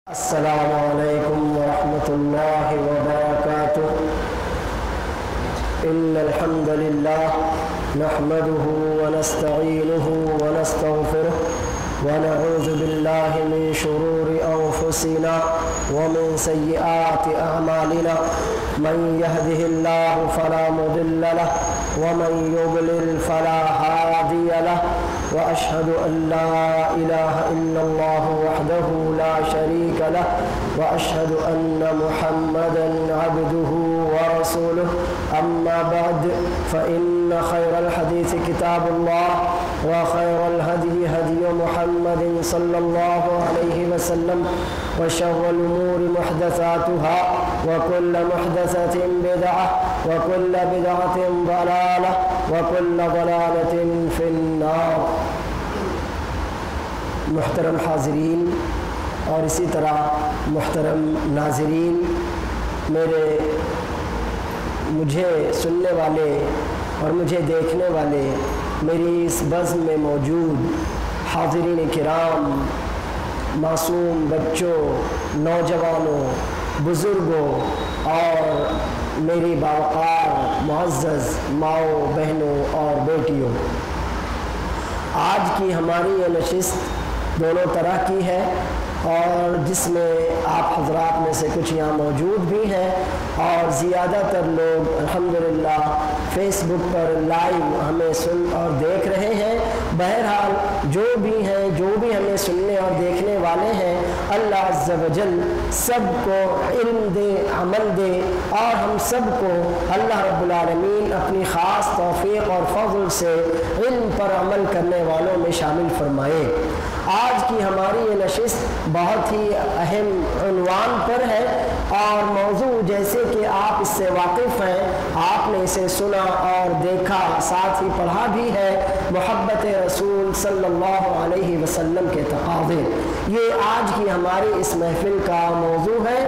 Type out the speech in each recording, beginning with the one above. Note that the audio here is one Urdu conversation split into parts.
السلام علیکم ورحمۃ اللہ وبرکاتہ۔ ان الحمد للہ نحمده ونستعینه ونستغفره ونعوذ باللہ من شرور انفسنا ومن سیئات اعمالنا من يهده الله فلا مضل له ومن يضلل فلا هادي له وأشهد أن لا إله إلا الله وحده لا شريك له وأشهد أن محمدا عبده ورسوله أما بعد فإن خير الحديث كتاب الله وخير الهدي هدي محمد صلى الله عليه وسلم وشر الأمور محدثاتها وكل محدثة بدعة وكل بدعة ضلالة وكل ضلالة في النار۔ محترم حاضرین اور اسی طرح محترم ناظرین، مجھے سننے والے اور مجھے دیکھنے والے، میری اس بزم میں موجود حاضرین کرام، معصوم بچوں، نوجوانوں، بزرگوں اور میری باوقار معزز ماؤں، بہنوں اور بیٹیوں، آج کی ہماری یہ نشست دونوں طرح کی ہے، اور جس میں آپ حضرات میں سے کچھ یہاں موجود بھی ہیں اور زیادہ تر لوگ الحمدللہ فیس بک پر لائیو ہمیں سن اور دیکھ رہے ہیں۔ بہرحال جو بھی ہیں، جو بھی ہمیں سننے اور دیکھنے والے ہیں، اللہ عز و جل سب کو علم دے، عمل دے، اور ہم سب کو اللہ رب العالمین اپنی خاص توفیق اور فضل سے علم پر عمل کرنے والوں میں شامل فرمائے۔ آج کی ہماری یہ نشست بہت ہی اہم عنوان پر ہے، اور موضوع جیسے کہ آپ اس سے واقف ہیں، آپ نے اسے سنا اور دیکھا، ساتھ ہی پڑھا بھی ہے، محبت رسول صلی اللہ علیہ وسلم کے تقاضے۔ یہ آج کی ہماری اس محفل کا موضوع ہے۔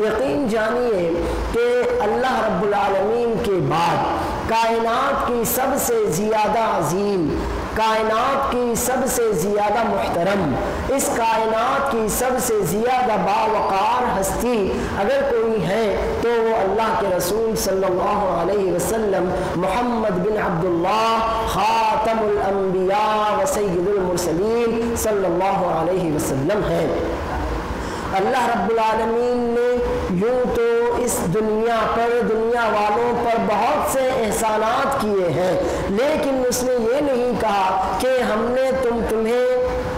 یقین جانیے کہ اللہ رب العالمین کے بعد کائنات کی سب سے زیادہ عظیم، کائنات کی سب سے زیادہ محترم، اس کائنات کی سب سے زیادہ باوقار ہستی اگر کوئی ہے تو وہ اللہ کے رسول صلی اللہ علیہ وسلم محمد بن عبداللہ خاتم الانبیاء و سید المرسلین صلی اللہ علیہ وسلم ہے۔ اللہ رب العالمین نے یوں تو اس دنیا پر، دنیا والوں پر بہت سے احسانات کیے ہیں، لیکن اس نے یہ نہیں کہا کہ ہم نے تمہیں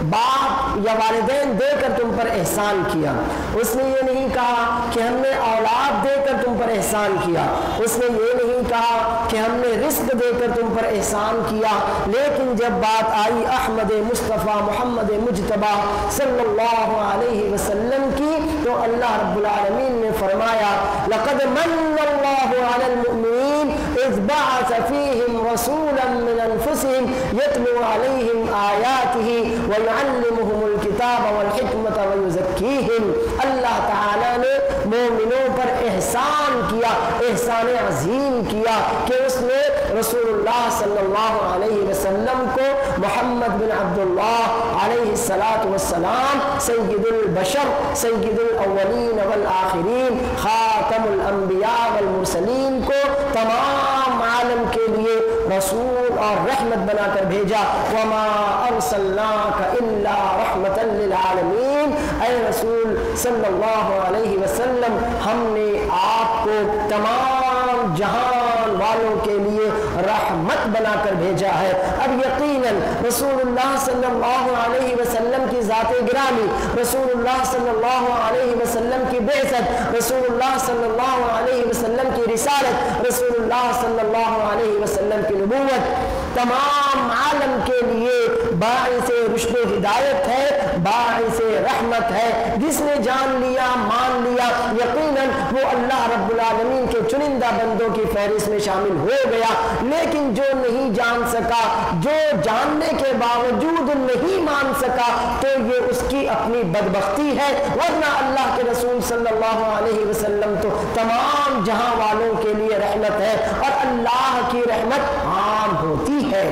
باپ یا والدین دے کر تم پر احسان کیا، اس نے یہ نہیں کہا کہ ہم نے اولاد دے کر تم پر احسان کیا، اس نے یہ نہیں کہا کہ ہم نے رزق دے کر تم پر احسان کیا، لیکن جب بات آئی احمد مصطفیٰ محمد مجتبیٰ صلی اللہ علیہ وسلم کی، تو اللہ رب العالمین نے فرمایا لقد من اللہ علی المؤمنین اذ بعث فیہم رسولا من انفسہم یتلو علیہم آیاتہ وَيُعَلِّمُهُمُ الْكِتَابَ وَالْحِكْمَةَ وَيُزَكِّيهِمْ۔ اللہ تعالیٰ نے مومنوں پر احسان کیا، احسان عظیم کیا کہ اس نے رسول اللہ صلی اللہ علیہ وسلم کو محمد بن عبداللہ علیہ السلام سید البشر، سید الاولین والآخرین، خاتم الانبیاء والمرسلین کو تمام عالم کے لیے رسول اور رحمت بنا کر بھیجا۔ وَمَا أَرْسَلْنَاكَ إِلَّا رَحْمَةً لِلْعَالَمِينَ۔ اے رسول صلی اللہ علیہ وسلم، ہم نے آپ کو تمام جہان والوں کے لیے رحمت بنا کر بھیجا ہے۔ اب یقیناً رسول اللہ صلی اللہ علیہ وسلم کی ذات گرامی، رسول اللہ صلی اللہ علیہ وسلم کی بعثت، رسول اللہ صلی اللہ علیہ وسلم کی رسالت، رسول اللہ صلی اللہ علیہ وسلم کی نبوت تمام عالم کے لیے باعث رشد و ہدایت ہے، باعث رحمت ہے۔ جس نے جان لیا، مان لیا، یقیناً وہ اللہ رب العالمین کے چنندہ بندوں کی فہرست میں شامل ہو گیا، لیکن جو نہیں جان سکا، جو جاننے کے باوجود نہیں مان سکا، تو یہ اس کی اپنی بدبختی ہے، ورنہ اللہ کے رسول صلی اللہ علیہ وسلم تو تمام جہاں والوں کے لیے رحمت ہے، اور اللہ کی رحمت عام ہوتی ہے۔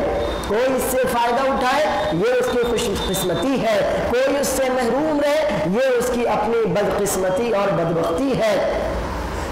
کوئی اس سے فائدہ اٹھائے یہ اس کی خوش قسمتی ہے، کوئی اس سے محروم رہے یہ اس کی اپنی بدقسمتی اور بدبختی ہے۔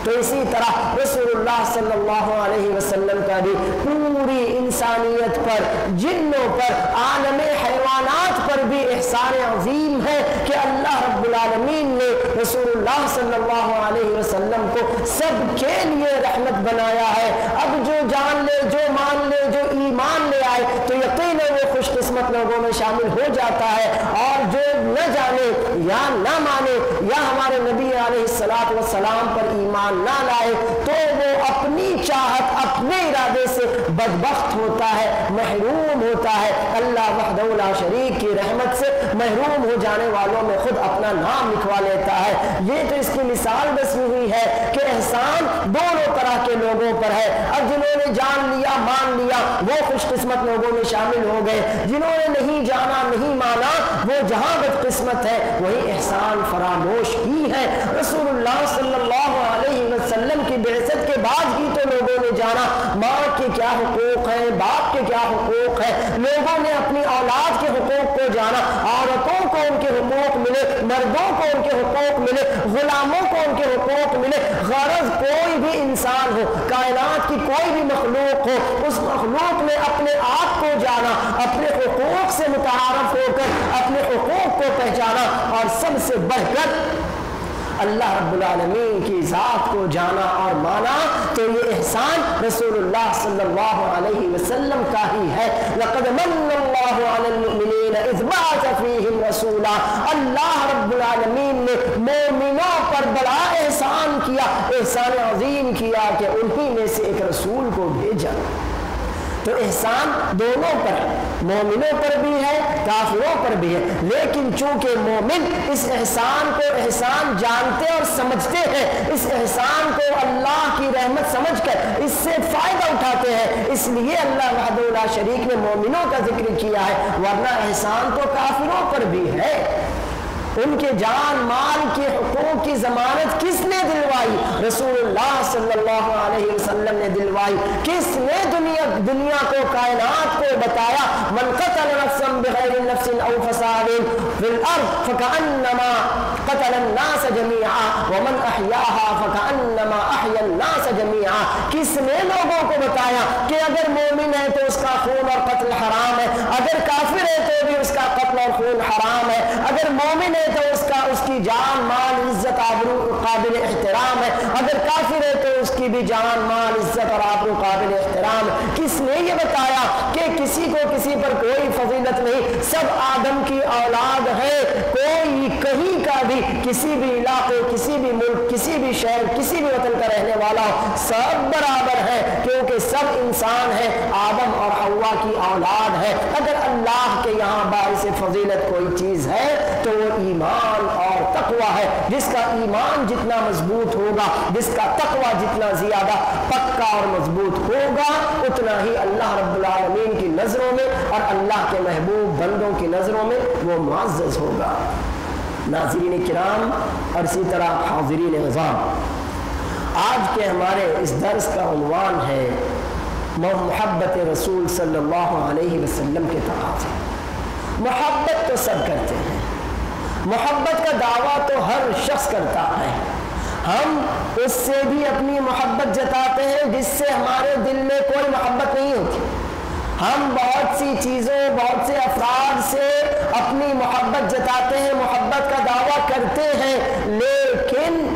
تو اسی طرح رسول اللہ صلی اللہ علیہ وسلم کا بھی پوری انسانیت پر، جنوں پر، عالم حیوانات پر بھی احسان عظیم ہے کہ اللہ رب العالمین نے رسول اللہ صلی اللہ علیہ وسلم کو سب کے لیے رحمت بنایا ہے۔ اب جو جان لے، جو مان لے، جو ایمان لے آئے تو یقیناً وہ خوش قسمت لوگوں میں شامل ہو جاتا ہے، اور جو نہ جانے یا نہ مانے یا ہمارے نبی علیہ السلام پر ایمان نہ لائے تو وہ اپنی چاہت، اپنے ارادے سے بدبخت ہوتا ہے، محروم ہوتا ہے۔ اللہ وحدہ لا شریک کی رحمت سے محروم ہو جانے والوں میں خود اپنا نام لکھوا لیتا ہے۔ یہ تو اس کی مثال بسنی ہوئی ہے کہ احسان دونوں طرح کے لوگوں پر ہے۔ اب جنہوں نے جان لیا، مان لیا، وہ خوش قسمت لوگوں میں شامل ہو گئے، جنہوں نے نہیں جانا، نہیں مانا، وہ جہاں بدقسمت ہے وہی احسان فراموش کی ہے۔ رسول اللہ صلی اللہ علیہ وسلم کی بعثت کے بعد ہی تو لوگوں نے جانا ماں کے کیا حقوق ہیں، باپ کے کیا حقوق ہیں، لوگوں نے اپنی اولاد کے حقوق کو جانا، عورتوں کو ان کے حقوق ملے، مردوں کو ان کے حقوق ملے، غلاموں کو ان کے حقوق ملے۔ غرض کوئی بھی انسان ہو، کائنات کی کوئی بھی مخلوق ہو، اس مخلوق میں اپنے آپ کو جانا، اپنے حقوق سے متعارف ہو کر اپنے حقوق کو پہچانا، اور سب سے بڑھ کر اللہ رب العالمین کی ذات کو جانا اور مانا، تو یہ احسان رسول اللہ صلی اللہ علیہ وسلم کا ہی ہے۔ لقد من اللہ علی المؤمنین اذ بعث فیہم رسولا، اللہ رب العالمین نے مومنوں پر بڑا احسان کیا، احسان عظیم کیا کہ انہی میں سے ایک رسول کو بھیجا۔ تو احسان دونوں پر ہے، مومنوں پر بھی ہے، کافروں پر بھی ہے، لیکن چونکہ مومن اس احسان کو احسان جانتے اور سمجھتے ہیں، اس احسان کو اللہ کی رحمت سمجھ کر اس سے فائدہ اٹھاتے ہیں، اس لیے اللہ وحدہ لا شریک نے مومنوں کا ذکر کیا ہے، ورنہ احسان تو کافروں پر بھی ہے۔ ان کے جان مال کے حقوق کی ضمانت کس نے دلوائی؟ رسول اللہ صلی اللہ علیہ وسلم نے دلوائی۔ کس نے دنیا کو، کائنات کو بتایا؟ من قتل نفسا بغیر نفس او فساد فی الارض فکأنما قتل الناس جميعا ومن احیاها فکأنما احیا الناس جميعا۔ کس نے لوگوں کو بتایا کہ اگر مومن ہے تو اس کا خون اور قتل حرام ہے، اگر کافر ہے تو بھی اس کا قتل اور خون حرام ہے، اگر مومن ہے تو اس کی جان مال عزت آبرو قابل احترام ہے، اگر کافر ہے تو اس کی بھی جان مال عزت اور آبرو قابل احترام ہے۔ کس نے یہ بتایا کہ کسی کو کسی پر کوئی فضیلت نہیں، سب آدم کی اولاد ہے، کوئی کہیں کا بھی، کسی بھی علاقے، کسی بھی ملک، کسی بھی شہر، کسی بھی وطن کا رہنے والا ہو، سب برابر ہے، کیونکہ سب انسان ہے، آدم اور حوا کی اولاد ہے۔ اگر اللہ کے یہاں باعث فضیلت کوئی چیز ہے تو وہ ایمان اور تقوی ہے۔ جس کا ایمان جتنا مضبوط ہوگا، جس کا تقوی جتنا زیادہ پکا اور مضبوط ہوگا، اتنا ہی اللہ رب العالمین کی نظروں میں اور اللہ کے محبوب بندوں کی نظروں میں وہ معزز ہوگا۔ ناظرین کرام اور اسی طرح حاضرین عظام، آج کے ہمارے اس درس کا عنوان ہے محبت رسول صلی اللہ علیہ وسلم کے تقاضے۔ محبت تو سب کرتے ہیں، محبت کا دعویٰ تو ہر شخص کرتا ہے، ہم اس سے بھی اپنی محبت جتاتے ہیں جس سے ہمارے دل میں کوئی محبت نہیں ہوتی۔ ہم بہت سی چیزوں، بہت سے افراد سے اپنی محبت جتاتے ہیں، محبت کا دعویٰ کرتے ہیں، لیکن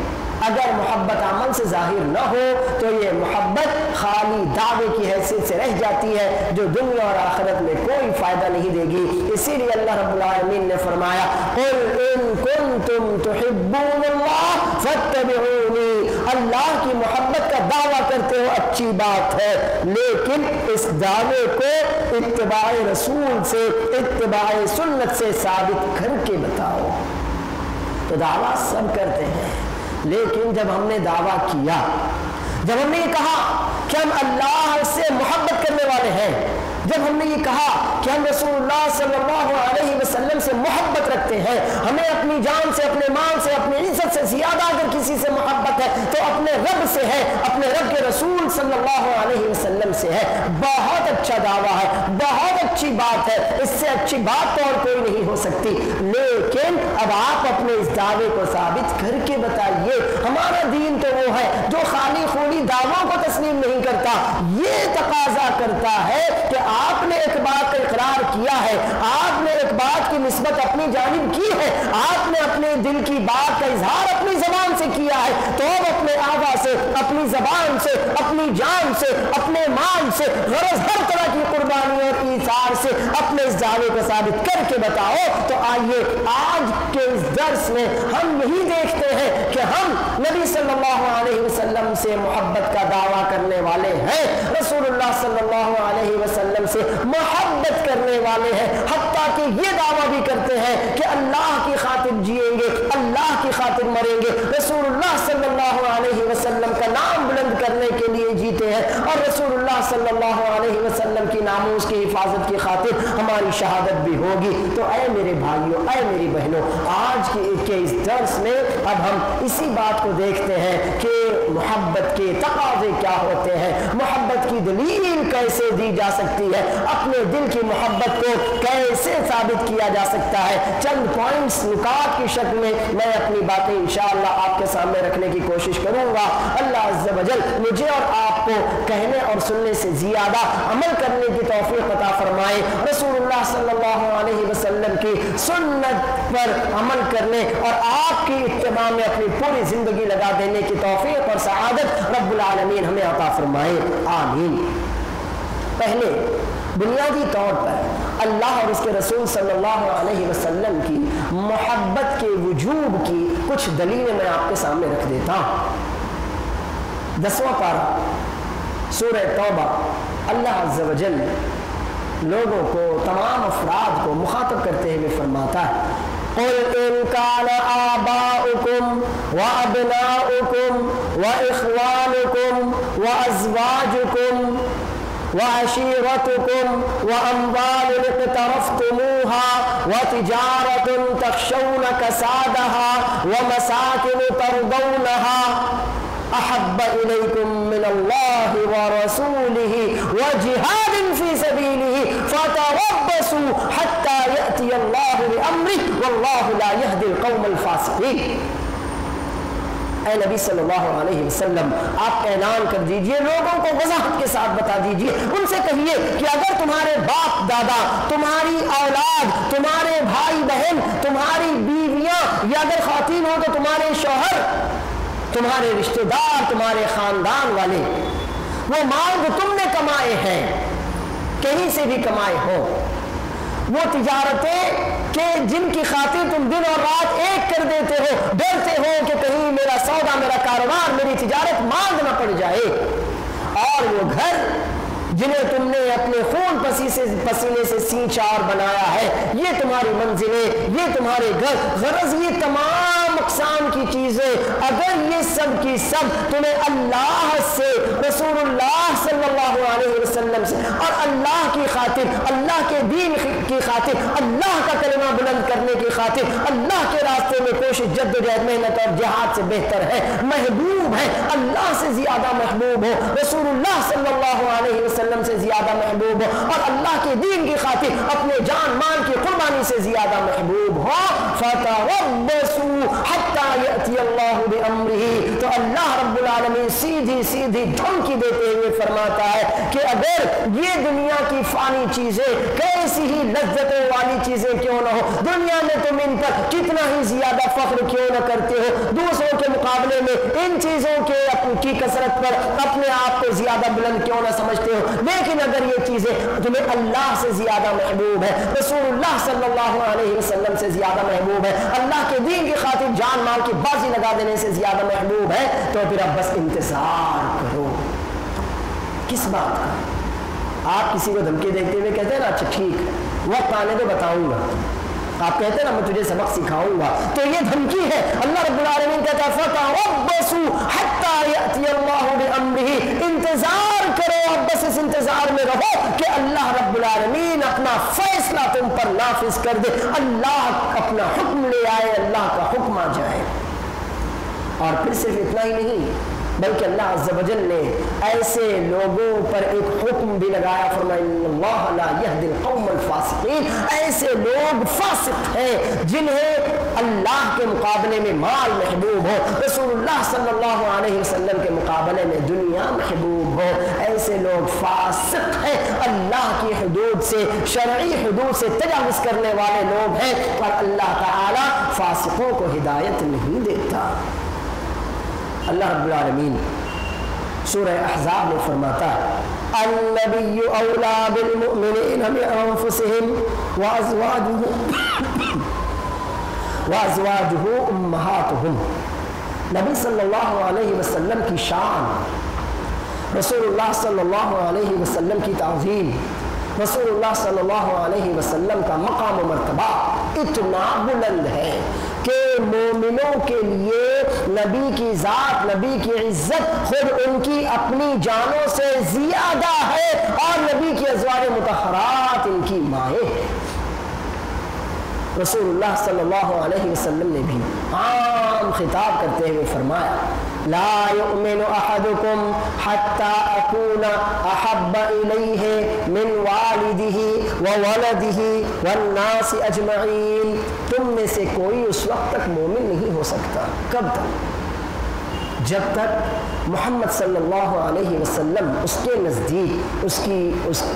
اگر محبت عمل سے ظاہر نہ ہو تو یہ محبت خالی دعوے کی حیثیت سے رہ جاتی ہے جو دنیا اور آخرت میں کوئی فائدہ نہیں دے گی۔ اسی لیے اللہ رب العالمین نے فرمایا قُلْ إِن كُنْتُمْ تُحِبُّونَ اللَّهَ فَاتَّبِعُونِي۔ اللہ کی محبت کا دعویٰ کرتے ہو اچھی بات ہے، لیکن اس دعوے کو اتباع رسول سے، اتباع سنت سے ثابت کر کے بتاؤ۔ تو دعویٰ سب کرتے ہیں، لیکن جب ہم نے دعویٰ کیا، جب ہم نے یہ کہا کہ ہم اللہ سے محبت کرنے والے ہیں، جب ہم نے یہ کہا کہ ہم رسول اللہ صلی اللہ علیہ وسلم سے محبت رکھتے ہیں، ہمیں اپنی جان سے، اپنے مال سے، اپنی عزت سے زیادہ اگر کسی سے محبت ہے تو اپنے رب سے ہے، اپنے رب کے رسول صلی اللہ علیہ وسلم سے ہے، بہت اچھا دعویٰ ہے، بہت اچھی بات ہے، اس سے اچھی بات تو اور کوئی نہیں ہو سکتی، لیکن اب آپ اپنے اس دعوے کو ثابت کر کے بتائیے۔ ہمارا دین تو وہ ہے جو خالی خونی دعووں کو تسلیم نہیں کرتا، یہ تقاضا کرتا ہے کہ آپ نے ایک بات کا اقرار کیا ہے، آپ نے ایک بات کی نسبت اپنی جانب کی ہے، آپ نے اپنے دل کی بات کا اظہار اپنی زبان سے کیا ہے، تو اب اپنے آغا سے، اپنی زبان سے، اپنی جان سے، اپنے مال سے، غرض ہر طرح کی قربانی اور ایثار سے اپنے اس دعوے کو ثابت کر کے بتاؤ۔ تو آئیے آج کے اس درس میں ہم یہی دیکھتے ہیں کہ ہم نبی صلی اللہ علیہ وسلم سے محبت کا دعویٰ کرنے والے ہیں، رسول اللہ صلی اللہ علیہ وسلم سے محبت کرنے والے ہیں، حتیٰ کہ یہ دعویٰ بھی کرتے ہیں کہ اللہ کی خاطر جئیں گے، اللہ کی خاطر مریں گے، رسول اللہ صلی اللہ علیہ وسلم کا نام بلند کرنے کے لیے جیتے ہیں، اور رسول اللہ صلی اللہ علیہ وسلم کی ناموس کی حفاظت کی خاطر ہماری شہادت بھی ہوگی۔ تو اے میرے بھائیوں، اے میری بہنوں، آج کے اس درس میں اب ہم اسی بات کو دیکھتے ہیں کہ محبت کے تقاضے کیا ہوتے ہیں، محبت کی دلیل کیسے دی جا سکتی ہے، اپنے دل کی محبت کو کیسے ثابت کیا جا سکتا ہے۔ چند پوائنٹس نکات کی شکل میں میں اپنی باتیں انشاءاللہ آپ کے سامنے رکھنے کی کوشش کروں گا۔ اللہ عز و جل مجھے اور آپ کو کہنے اور سننے سے زیادہ عمل کرنے کی توفیق عطا فرمائے، رسول اللہ صلی اللہ علیہ وسلم کی سنت پر عمل کرنے اور آپ کی اتباع میں اپنی پوری زندگی لگا دینے کی توفیق اور سعادت رب العالمین ہمیں عطا فرمائے، آمین۔ پہلے بنیادی طور پر اللہ اور اس کے رسول صلی اللہ علیہ وسلم کی محبت کے وجوب کی کچھ دلیلیں میں آپ کے سامنے رکھ دیتا ہوں۔ 10واں پارہ سورہ توبہ، اللہ عز و جل لوگوں کو، تمام افراد کو مخاطب کرتے ہوئے فرماتا ہے، قُلْ إِنْ كَانَ آبَاؤُكُمْ وَأَبْنَاؤُكُمْ وَإِخْوَانُكُمْ وَأَزْوَاجُكُمْ وعشيرتكم وأموال اقترفتموها وتجارة تخشون كسادها ومساكن ترضونها أحب إليكم من الله ورسوله وجهاد في سبيله فتربصوا حتى يأتي الله بأمره والله لا يهدي القوم الفاسقين۔ اے نبی صلی اللہ علیہ وسلم، آپ اعلان کر دیجئے، لوگوں کو وضاحت کے ساتھ بتا دیجئے، ان سے کہیے کہ اگر تمہارے باپ دادا، تمہاری اولاد، تمہارے بھائی بہن، تمہاری بیویاں، یا اگر خواتین ہو تو تمہارے شوہر، تمہارے رشتہ دار، تمہارے خاندان والے، وہ مال جو تم نے کمائے ہیں، کہیں سے بھی کمائے ہو، وہ تجارتیں کہ جن کی خاطر تم دن اور رات ایک کر دیتے ہو، ڈرتے ہو کہ کہیں میرا سودا، میرا کاروبار، میری تجارت ماند نہ پڑ جائے، اور وہ گھر جنہیں تم نے اپنے خون پسینے سے سینچار بنایا ہے، یہ تمہاری منزلیں، یہ تمہارے گھر، غرض یہ تمام اقسام کی چیزیں، اگر یہ سب کی سب تمہیں اللہ سے، رسول اللہ صلی اللہ علیہ وسلم سے اور اللہ کی خاطر، اللہ کے دین کی خاطر، اللہ کا کلمہ بلند کرنے کی خاطر، اللہ کے راستے میں کوشش، جدوجہد، محنت اور جہاد سے بہتر ہے، محبوب ہے، اللہ سے زیادہ محبوب ہو، رسول اللہ صلی اللہ علیہ وسلم سے زیادہ محبوب ہو، اور اللہ کے دین کی خاطر اپنے جان مال کی قربانی سے زیادہ محبوب ہو، فَتَرَبَّصُوا حَتَّى يَأْتِيَ اللَّهُ بِأَمْرِهِ۔ تو اللہ رب العالمین سیدھی دھمکی دیتے ہوئے فرماتا ہے کہ اگر یہ دنیا کی فانی چیزیں کیسی ہی لذتوں والی چیزیں کیوں نہ ہو، دنیا میں تم ان پر کتنا ہی زیادہ فخر کیوں نہ کرتے ہو، دوسروں کے مقابلے میں ان چیزوں کی کثرت پر اپنے آپ کو زیادہ بلند کیوں نہ سمجھتے ہو، لیکن اگر یہ چیزیں تمہیں اللہ سے زیادہ محبوب ہے، رسول اللہ صلی اللہ علیہ وسلم سے زیادہ محبوب ہے، اللہ کے دین کی خاطر جان مال کی بازی لگا دینے سے زیادہ محبوب ہے، تو پھر اب بس انتظار کرو۔ کس بات کا؟ آپ کسی کو دھمکی دیتے ہوئے کہتے ہیں نا اچھا ٹھیک ہے، وقت آنے تو بتاؤں گا، آپ کہتے ہیں نا میں تجھے سبق سکھاؤں گا، تو یہ دھمکی ہے۔ اللہ رب العالمین کہتا ہے فَتَرَبَّصُوا حَتَّى يَأْتِيَ اللَّهُ بِأَمْرِهِ، انتظار کرو، اب بس اس انتظار میں رہو کہ اللہ رب العالمین اپنا فیصلہ تم پر نافذ کر دے، اللہ اپنا حکم لے آئے، اللہ کا حکم آ جائے۔ اور پھر صرف اتنا ہی نہیں، بلکہ اللہ عز و جل نے ایسے لوگوں پر ایک حکم بھی لگایا، فرمایا ان اللہ لا یہدی القوم الفاسقین، ایسے لوگ فاسق ہیں جنہیں اللہ کے مقابلے میں مال محبوب ہو، رسول اللہ صلی اللہ علیہ وسلم کے مقابلے میں دنیا محبوب ہو، ایسے لوگ فاسق ہیں، اللہ کی حدود سے، شرعی حدود سے تجاوز کرنے والے لوگ ہیں، اور اللہ تعالی فاسقوں کو ہدایت نہیں دیتا۔ اللہ رب العالمین سورہ احزاب میں فرماتا ہے النبی اولا بالمؤمنین من انفسہم وازواجہ امہاتہم، نبی صلی اللہ علیہ وسلم کی شان، رسول اللہ صلی اللہ علیہ وسلم کی تعظیم، رسول اللہ صلی اللہ علیہ وسلم کا مقام و مرتبہ اتنا بلند ہے کہ مومنوں کے لیے نبی کی ذات، نبی کی عزت خود ان کی اپنی جانوں سے زیادہ ہے، اور نبی کی ازواج مطہرات ان کی مائیں ہیں۔ رسول اللہ صلی اللہ علیہ وسلم نے بھی عام خطاب کرتے ہوئے فرمایا لا یؤمن احدکم حتی اکون احب الیہ من والدہ وولدہ والناس اجمعین، تم میں سے کوئی اس وقت تک مومن نہیں ہو سکتا، کب تک؟ جب تک محمد صلی اللہ علیہ وسلم اس کے نزدیک اس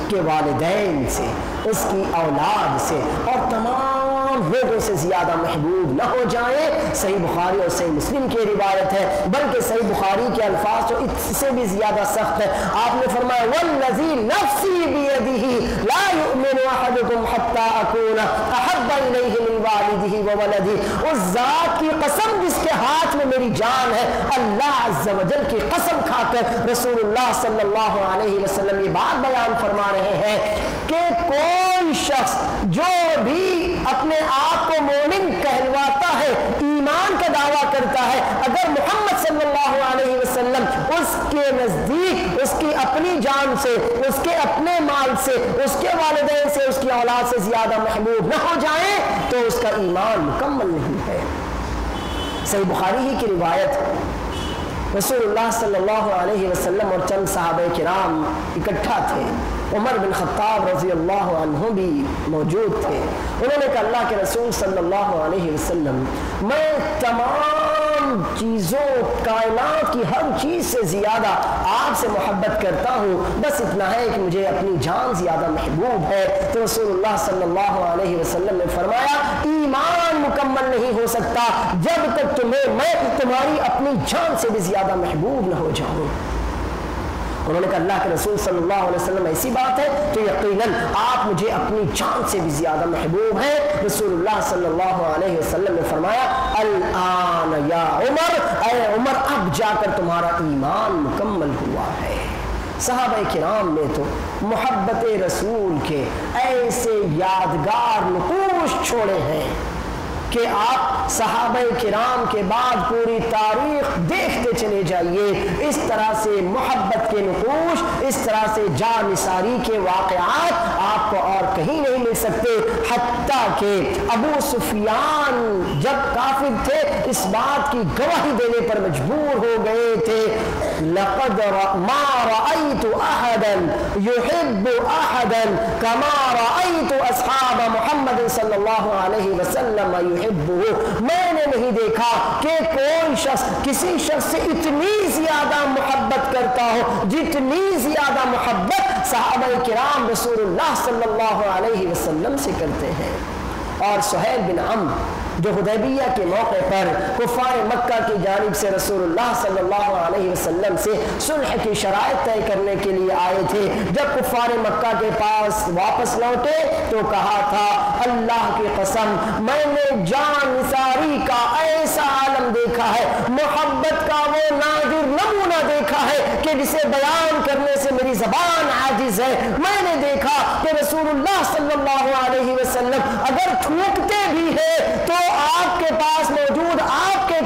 کے والدین سے، اس کی اولاد سے اور تمام لوگوں سے زیادہ محبوب نہ ہو جائیں۔ صحیح بخاری اور صحیح مسلم کی روایت ہے، بلکہ صحیح بخاری کے الفاظ تو اس سے بھی زیادہ سخت ہے۔ آپ نے فرمایا والذی نفسی بیدہ لا یؤمن احدکم حتی اکون احب الیہ من والدہ وولدہ، اس ذات کی قسم جس کے ہاتھ میں میری جان ہے، اللہ عز و جل کی قسم کھا کر رسول اللہ صلی اللہ علیہ وسلم یہ بات بیان فرما رہے ہیں کہ کوئی شخص جو بھی اپنے آپ کو مومن کہلواتا ہے، ایمان کا دعویٰ کرتا ہے، اگر محمد صلی اللہ علیہ وسلم اس کے نزدیک اس کی اپنی جان سے، اس کے اپنے مال سے، اس کے والدین سے، اس کی اولاد سے زیادہ محبوب نہ ہو جائے تو اس کا ایمان مکمل نہیں ہے۔ صحیح بخاری ہی کی روایت، رسول اللہ صلی اللہ علیہ وسلم اور چند صحابہ کرام اکٹھا تھے، عمر بن خطاب رضی اللہ عنہ بھی موجود تھے۔ انہوں نے کہا اللہ کے رسول صلی اللہ علیہ وسلم، میں تمام چیزوں، کائنات کی ہر چیز سے زیادہ آپ سے محبت کرتا ہوں، بس اتنا ہے کہ مجھے اپنی جان زیادہ محبوب ہے۔ تو رسول اللہ صلی اللہ علیہ وسلم نے فرمایا ایمان مکمل نہیں ہو سکتا جب تک میں تمہاری اپنی جان سے بھی زیادہ محبوب نہ ہو جاؤں۔ انہوں نے کہا اللہ کے رسول صلی اللہ علیہ وسلم ایسی بات ہے تو یقیناً آپ مجھے اپنی جان سے بھی زیادہ محبوب ہیں۔ رسول اللہ صلی اللہ علیہ وسلم نے فرمایا الآن یا عمر، اے عمر اب جا کر تمہارا ایمان مکمل ہوا ہے۔ صحابہ کرام نے تو محبت رسول کے ایسے یادگار نقوش چھوڑے ہیں کہ آپ صحابہ کرام کے بعد پوری تاریخ دیکھتے چلے جائیے، اس طرح سے محبت کے نقوش، اس طرح سے جان نثاری کے واقعات آپ کو اور کہیں نہیں مل سکتے۔ حتیٰ کہ ابو سفیان جب کافر تھے اس بات کی گواہی دینے پر مجبور ہو گئے تھے لقد ما رأيت أحدا يحب أحدا كما رأيت أصحاب محمد صلی اللہ علیہ وسلم يحبه، میں نے نہیں دیکھا کہ کوئی شخص کسی شخص سے اتنی زیادہ محبت کرتا ہو جتنی زیادہ محبت صحابہ کرام رسول اللہ صلی اللہ علیہ وسلم سے کرتے ہیں۔ اور سہیل بن عمرو جو حدیبیہ کے موقع پر کفار مکہ کی جانب سے رسول اللہ صلی اللہ علیہ وسلم سے صلح کی شرائط طے کرنے کے لیے آئے تھے، جب کفار مکہ کے پاس واپس لوٹے تو کہا تھا اللہ کی قسم میں نے جان نثاری کا ایسا عالم دیکھا ہے، محبت کا وہ نادر نمونہ دیکھا ہے کہ جسے بیان کرنے سے میری زبان عاجز ہے۔ میں نے دیکھا کہ رسول اللہ صلی اللہ علیہ وسلم اگر تھوکتے بھی ہے تو آپ کے پاس موجود آپ کے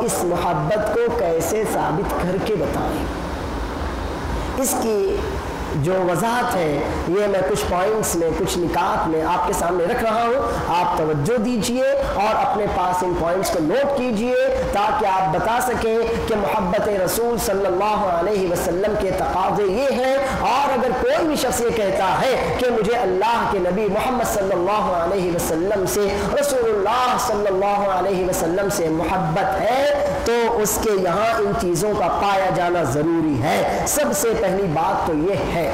اس محبت کو کیسے ثابت کر کے بتائیں؟ اس کی جو وضاحت ہے یہ میں کچھ پوائنٹس میں کچھ نکات میں آپ کے سامنے رکھ رہا ہوں. آپ توجہ دیجئے اور اپنے پاس ان پوائنٹس کو نوٹ کیجئے تاکہ آپ بتا سکیں کہ محبت رسول صلی اللہ علیہ وسلم کے تقاضے یہ ہیں. اور اگر کوئی بھی شخص یہ کہتا ہے کہ مجھے اللہ کے نبی محمد صلی اللہ علیہ وسلم سے رسول اللہ صلی اللہ علیہ وسلم سے محبت ہے تو اس کے یہاں ان چیزوں کا پایا جانا ضروری ہے. سب سے پہلی بات تو یہ ہے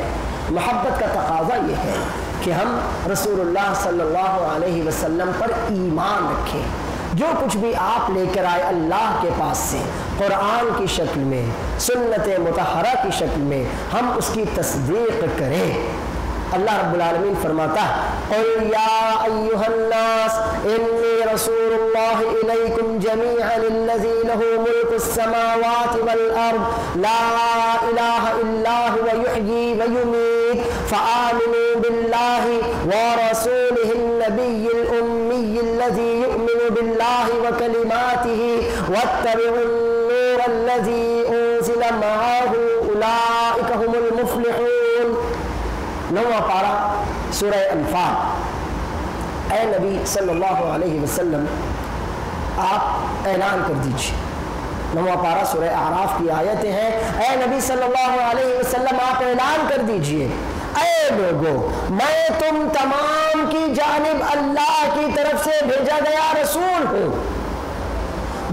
محبت کا تقاضا یہ ہے کہ ہم رسول اللہ صلی اللہ علیہ وسلم پر ایمان رکھیں. جو کچھ بھی آپ لے کر آئے اللہ کے پاس سے قرآن کی شکل میں سنت مطہرہ کی شکل میں ہم اس کی تصدیق کریں. اللہ رب العالمین فرماتا ہے قل یا ایھا الناس انی رسول اللہ الیکم جمیعا الذی لہ ملک السماوات والارض لا الہ الا هو یحیی ویمیت فآمنوا باللہ ورسولہ النبی الامی الذی یؤمن باللہ وکلماتہ واتبعوا النور الذی انزل معہ اولئک هم المفلحون. 9واں پارہ سورہ انفال. اے نبی صلی اللہ علیہ وسلم آپ اعلان کر دیجئے. 9واں پارہ سورہ اعراف کی آیتیں ہیں. اے نبی صلی اللہ علیہ وسلم آپ اعلان کر دیجئے اے لوگو میں تم تمام کی جانب اللہ کی طرف سے بھیجا گیا رسول ہوں.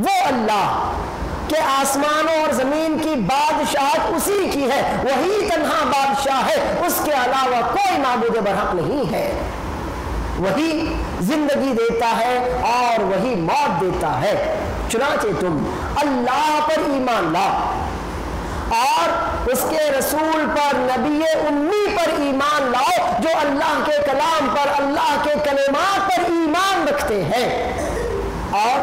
وہ اللہ کہ آسمانوں اور زمین کی بادشاہت اسی کی ہے, وہی تنہا بادشاہ ہے, اس کے علاوہ کوئی معبود برحق نہیں ہے. وہی زندگی دیتا ہے اور وہی موت دیتا ہے. چنانچہ تم اللہ پر ایمان لاؤ اور اس کے رسول پر نبی امی پر ایمان لاؤ جو اللہ کے کلام پر اللہ کے کلمات پر ایمان رکھتے ہیں. اور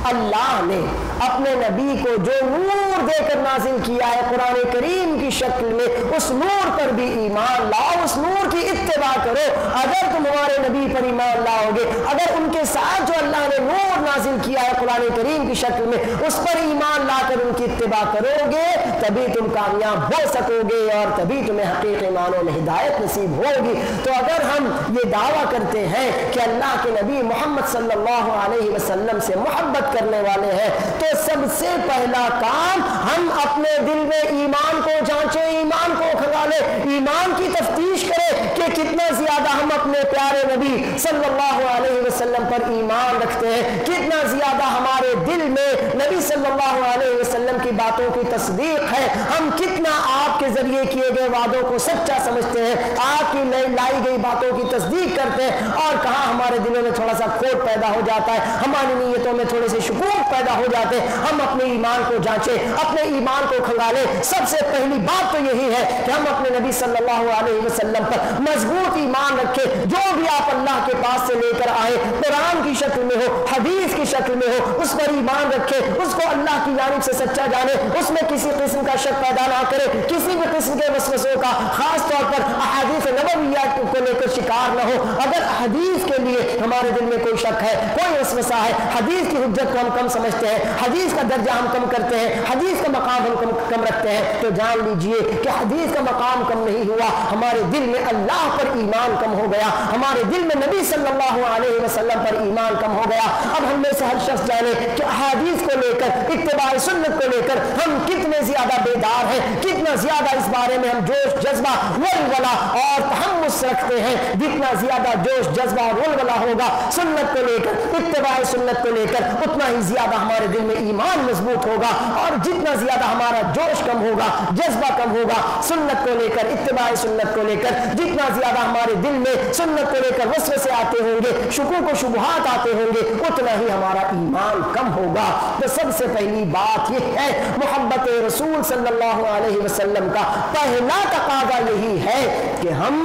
اللہ نے اپنے نبی کو جو نور دے کر نازل کیا ہے قرآن کریم کی شکل میں اس نور پر بھی ایمان لاؤ, اس نور کی اتباع کرو. اگر تم ہمارے نبی پر ایمان لاؤ گے, اگر ان کے ساتھ جو اللہ نے نور نازل کیا ہے قرآن کریم کی شکل میں اس پر ایمان لا کر ان کی اتباع کرو گے تبھی تم کامیاب ہو سکو گے اور تبھی تمہیں حقیقی معنوں میں ہدایت نصیب ہوگی. تو اگر ہم یہ دعویٰ کرتے ہیں کہ اللہ کے نبی محمد صلی اللہ علیہ وسلم سے محبت کرنے والے ہیں تو سب سے پہلا کام ہم اپنے دل میں ایمان کو جانچیں, ایمان کو کھنگالیں, ایمان کی تفتیش کریں کہ کتنا زیادہ ہم اپنے پیارے نبی صلی اللہ علیہ وسلم پر ایمان رکھتے ہیں, کتنا زیادہ ہمارے دل میں نبی صلی اللہ علیہ وسلم کی باتوں کی تصدیق ہے, ہم کتنا آپ کے ذریعے کیے گئے وعدوں کو سچا سمجھتے ہیں, آپ کی لائی گئی باتوں کی تصدیق کرتے ہیں, اور کہاں ہمارے دلوں میں تھوڑا سا کھوٹ پیدا ہو جاتا ہے, ہماری نیتوں میں تھوڑے سے شکوک پیدا ہو جاتے ہیں. ہم اپنے ایمان کو جانچیں, اپنے ایمان کو کھنگالیں. سب سے پہلی بات تو یہی ہے کہ ہم اپنے نبی صلی اللہ علیہ وسلم پر مضبوط ایمان رکھیں. جو بھی آپ اللہ کے پاس سے لے کر آئے قرآن کی شکل میں ہو حدیث کی شکل میں ہو اس پر ایمان رکھیں, اس کو اللہ کی جانب سے سچا جانے, اس میں کسی قسم کا شک پیدا نہ کرے, کسی بھی قسم کے وسوسوں کا خاص طور پر احادیث نبویات کو لے کر شکار نہ ہو. اگر حدیث کے لیے ہمارے دل میں کوئی شک ہے, کوئی وسوسہ ہے, حدیث کی حجت کو ہم کم سمجھتے ہیں, حدیث کا درجہ ہم کم کرتے ہیں, حدیث کا مقام ہم کم رکھتے ہیں, تو جان لیجئے کہ حدیث کا مقام کم نہیں ہوا, ہمارے دل میں اللہ پر ایمان کم ہو گیا, ہمارے دل میں نبی صلی اللہ علیہ وسلم پر ایمان کم ہو گیا. اب ہم میں سے ہر شخص جانے کہ حدیث کو لے کر اتباع سنت کو لے کر ہم کتنے زیادہ بیدار ہیں, کتنا زیادہ اس بارے میں ہم جوش جذبہ ولولہ اور تحمس رکھتے ہیں. جتنا زیادہ جوش جذبہ اور ولولہ ہوگا سنت کو لے کر اتباع سنت کو لے کر اتنا ہی زیادہ ہمارے دل میں ایمان مضبوط ہوگا, اور جتنا زیادہ ہمارا جوش کم ہوگا جذبہ کم ہوگا سنت کو لے کر اتباع سنت کو لے کر, جتنا زیادہ ہمارے دل میں سنت کو لے کر وسوسے آتے ہوں گے, شکوک و شبہات آتے ہوں گے, اتنا ہی ہمارا ایمان کم ہوگا. تو سب سے پہلی بات یہ ہے محبت رسول صلی اللہ علیہ وسلم کا پہلا تقاضا یہی ہے کہ ہم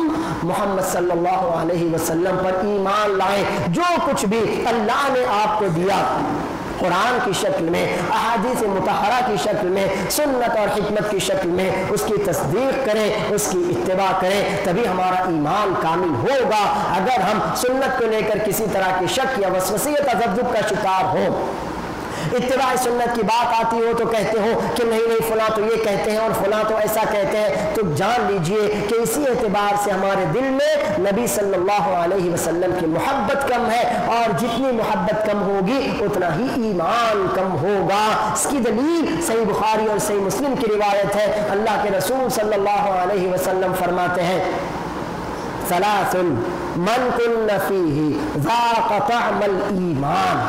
محمد صلی اللہ علیہ وسلم پر ایمان لائیں. جو کچھ بھی اللہ نے آپ کو دیا قرآن کی شکل میں، احادیث مطہرہ کی شکل میں، سنت اور حکمت کی شکل میں اس کی تصدیق کریں، اس کی اتباع کریں، تبھی ہمارا ایمان کامل ہوگا۔ اگر ہم سنت کو لے کر کسی طرح کی شک یا وسوسے یا تذبذب کا شکار ہوں، اتباع سنت کی بات آتی ہو تو کہتے ہو کہ نہیں فلاں تو یہ کہتے ہیں اور فلاں تو ایسا کہتے ہیں، تو جان لیجئے کہ اسی اعتبار سے ہمارے دل میں نبی صلی اللہ علیہ وسلم کی محبت کم ہے، اور جتنی محبت کم ہوگی اتنا ہی ایمان کم ہوگا۔ اس کی دلیل صحیح بخاری اور صحیح مسلم کی روایت ہے، اللہ کے رسول صلی اللہ علیہ وسلم فرماتے ہیں ثلاث من کن فیہ ذاق طعم الایمان،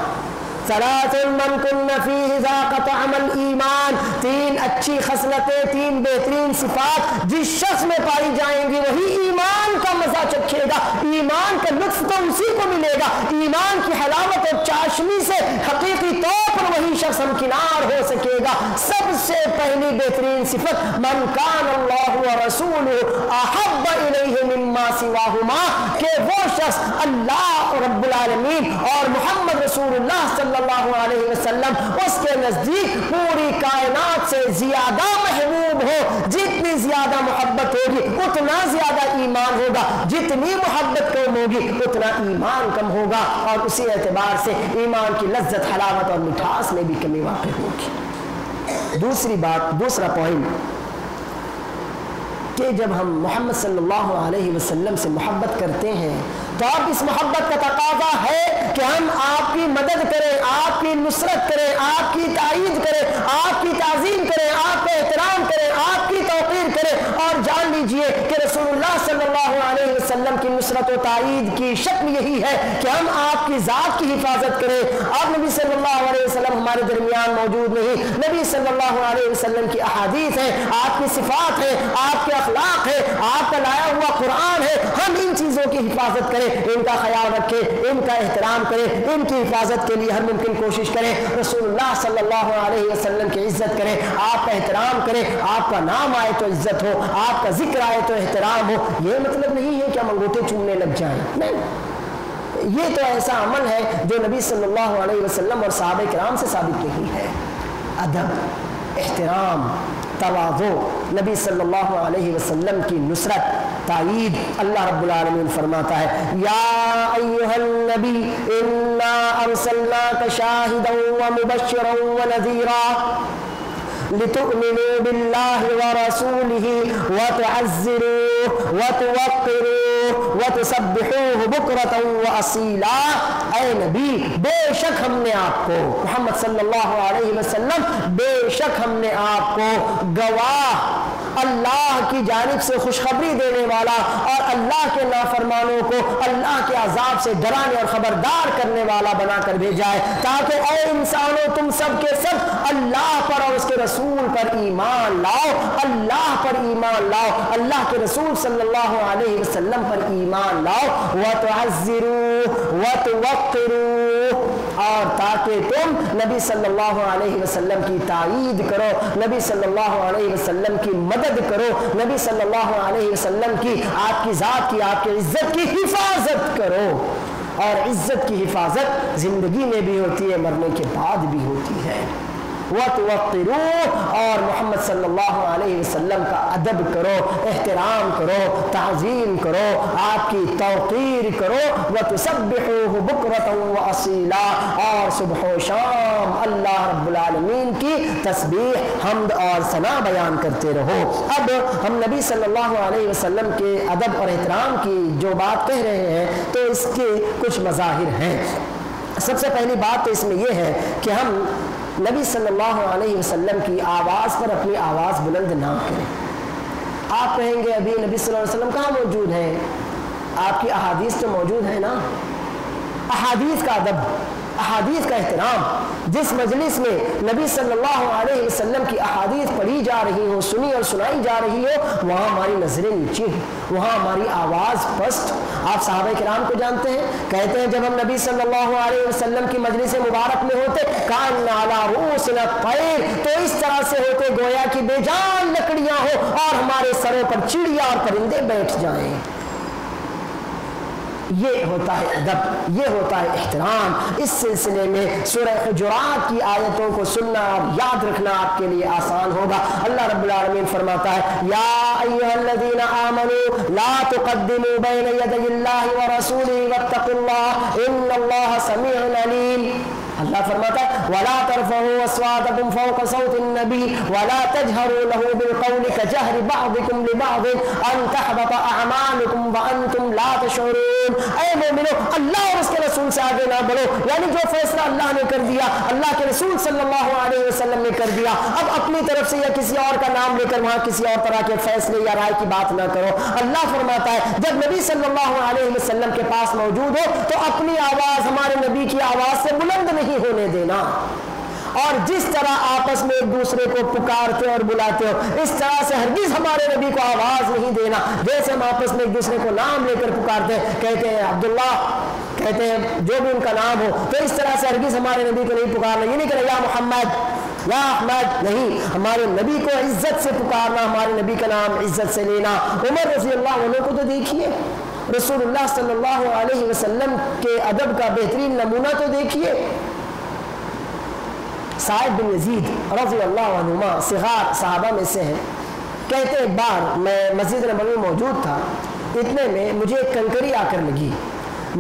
ثلاث من کن فیہ ذاق طعم الایمان، تین اچھی خصلتیں، تین بہترین صفات جس شخص میں پائی جائیں گی وہی ایمان کا مزہ چکھے گا، ایمان کا لطف تو اسی کو ملے گا، ایمان کی حلاوت اور چاشنی سے حقیقی طور پر وہی شخص ہمکنار ہو سکے گا۔ سب سے پہلی بہترین صفت من کان اللہ ورسولہ احب الیہ مما سواہما، کہ وہ شخص اللہ رب العالمین اور محمد رسول اللہ صلی اللہ علیہ وسلم اس کے نزدیک پوری کائنات سے زیادہ محبوب ہو۔ جتنی زیادہ محبت ہوگی اتنا زیادہ ایمان ہوگا، جتنی محبت کم ہوگی اتنا ایمان کم ہوگا، اور اسی اعتبار سے ایمان کی لذت، حلاوت اور مٹھاس میں بھی کمی واقع ہوگی۔ دوسری بات، دوسرا پوائنٹ، کہ جب ہم محمد صلی اللہ علیہ وسلم سے محبت کرتے ہیں تو آپ اس محبت کا تقاضا ہے کہ ہم آپ کی مدد کریں، آپ کی نصرت کریں، آپ کی تائید کریں، آپ کی تعظیم کریں، آپ کا احترام کریں، آپ کی توقیر کریں، اور جان لیجئے کہ رسول اللہ صلی اللہ علیہ وسلم کی نصرت و تائید کی شکل یہی ہے کہ ہم آپ کی ذات کی حفاظت کریں۔ آپ نبی صلی اللہ علیہ وسلم ہمارے درمیان موجود نہیں، نبی صلی اللہ علیہ وسلم کی احادیث ہیں، آپ کی صفات ہیں، آپ کے اخلاق ہے، آپ کا لایا ہوا قرآن ہے، ہم ان چیزوں کی حفاظت کریں، ان کا خیال رکھیں، ان کا احترام کریں، ان کی حفاظت کے لیے ہر ممکن کوشش کریں، رسول اللہ صلی اللہ علیہ وسلم کی عزت کریں، آپ کا احترام کریں، آپ کا نام آئے تو عزت ہو، آپ کا ذکر آئے تو احترام ہو۔ یہ مطلب نہیں ہے کہ ہم انگوٹھے چومنے لگ جائیں، نہیں، یہ تو ایسا عمل ہے جو نبی صلی اللہ علیہ وسلم اور صحابہ کرام سے ثابت نہیں ہے۔ ادب، احترام، تواضع، نبی صلی اللہ علیہ وسلم کی نصرت، تائید، اللہ رب العالمین فرماتا ہے یا ایھا النبی انا ارسلناک شاہدا ومبشرا ونذیرا لتؤمنوا باللہ ورسولہ وتعزروہ وتوقروہ وتسبحوہ بکرۃ واصیلا۔ اے نبی، بے شک ہم نے آپ کو، محمد صلی اللہ علیہ وسلم، بے شک ہم نے آپ کو گواہ، اللہ کی جانب سے خوشخبری دینے والا، اور اللہ کے نافرمانوں کو اللہ کے عذاب سے ڈرانے اور خبردار کرنے والا بنا کر بھیجا ہے، تاکہ اے انسانوں تم سب کے سب اللہ پر اور اس کے رسول پر ایمان لاؤ، اللہ پر ایمان لاؤ، اللہ کے رسول صلی اللہ علیہ وسلم پر ایمان لاؤ، وَتُعَزِّرُوهُ وَتُوَقِّرُوهُ، اور تاکہ تم نبی صلی اللہ علیہ وسلم کی تائید کرو، نبی صلی اللہ علیہ وسلم کی مدد کرو، نبی صلی اللہ علیہ وسلم کی، آپ کی ذات کی، آپ کی عزت کی حفاظت کرو۔ اور عزت کی حفاظت زندگی میں بھی ہوتی ہے، مرنے کے بعد بھی ہوتی ہے۔ وَتُوَقِّرُوهُ، اور محمد صلی اللہ علیہ وسلم کا ادب کرو، احترام کرو، تعظیم کرو، آپ کی توقیر کرو، وَتُسَبِّحُوهُ بُكْرَةً وَأَصِيلًا، اور صبح و شام اللہ رب العالمین کی تسبیح، حمد اور ثنا بیان کرتے رہو۔ اب ہم نبی صلی اللہ علیہ وسلم کے ادب اور احترام کی جو بات کہہ رہے ہیں تو اس کے کچھ مظاہر ہیں۔ سب سے پہلی بات تو اس میں یہ ہے کہ ہم نبی صلی اللہ علیہ وسلم کی آواز پر اپنی آواز بلند نہ کریں۔ آپ کہیں گے ابھی نبی صلی اللہ علیہ وسلم کہاں موجود ہیں؟ آپ کی احادیث تو موجود ہے نا۔ احادیث کا ادب، احادیث کا احترام، جس مجلس میں نبی صلی اللہ علیہ وسلم کی احادیث پڑھی جا رہی ہو، سنی اور سنائی جا رہی ہو، وہاں ہماری نظریں نیچی ہیں، وہاں ہماری آواز پست۔ آپ صحابہ کرام کو جانتے ہیں، کہتے ہیں جب ہم نبی صلی اللہ علیہ وسلم کی مجلس مبارک میں ہوتے، کان علی رؤوسنا الطیر، تو اس طرح سے ہوتے گویا کہ بے جان لکڑیاں ہو اور ہمارے سروں پر چڑیا اور پرندے بیٹھ جائیں۔ یہ ہوتا ہے ادب، یہ ہوتا ہے احترام۔ اس سلسلے میں سورہ حجرات کی آیتوں کو سننا اور یاد رکھنا آپ کے لیے آسان ہوگا۔ اللہ رب العالمین فرماتا ہے یا ایھا الذین آمنوا لا تقدموا بین یدی اللہ ورسولہ واتقوا اللہ ان اللہ سمیع علیم۔ اللہ فرماتا ہے وَلَا تَرْفَعُوا أَصْوَاتَكُمْ فَوْقَ صَوْتِ النَّبِيِّ وَلَا تَجْهَرُوا لَهُ بِالْقَوْلِ كَجَهْرِ بَعْضِكُمْ لِبَعْضٍ أَن تَحْبَطَ أَعْمَالُكُمْ وَأَنْتُمْ لَا تَشْعُرُونَ۔ اے مومنو، اللہ اور اس کے رسول سے آگے نہ بڑھو، یعنی جو فیصلہ اللہ نے کر دیا، اللہ کے رسول صلی اللہ علیہ وسلم نے کر دیا، اب اپنی طرف سے یا کسی اور کا نام لے کر وہاں کسی اور طرح کے فیصلے یا رائے کی بات نہ کرو۔ اللہ فرماتا ہے جب نبی صلی اللہ علیہ وسلم کے پاس موجود ہو تو اپنی آواز ہمارے نبی کی آواز سے بلند نہیں ہونے دینا، اور جس طرح آپس میں ایک دوسرے کو پکارتے اور بلاتے ہو اس طرح سے ہرگز ہمارے نبی کو آواز نہیں دینا۔ جیسے ہم آپس میں ایک دوسرے کو نام لے کر پکارتے ہیں، کہتے ہیں عبداللہ، کہتے ہیں جو بھی ان کا نام ہو، تو اس طرح سے ہرگز ہمارے نبی کو نہیں پکارنا، یہ نہیں کہ یا محمد یا احمد، نہیں، ہمارے نبی کو عزت سے پکارنا، ہمارے نبی کا نام عزت سے لینا۔ عمر رضی اللہ عنہ کو تو دیکھیے، رسول اللہ صلی اللہ علیہ وسلم کے ادب کا بہترین نمونہ تو دیکھیے۔ سعید بن یزید رضی اللہ عنہما صغار صحابہ میں سے ہیں، کہتے ایک بار میں مسجد نبوی موجود تھا، اتنے میں مجھے ایک کنکری آ کر لگی،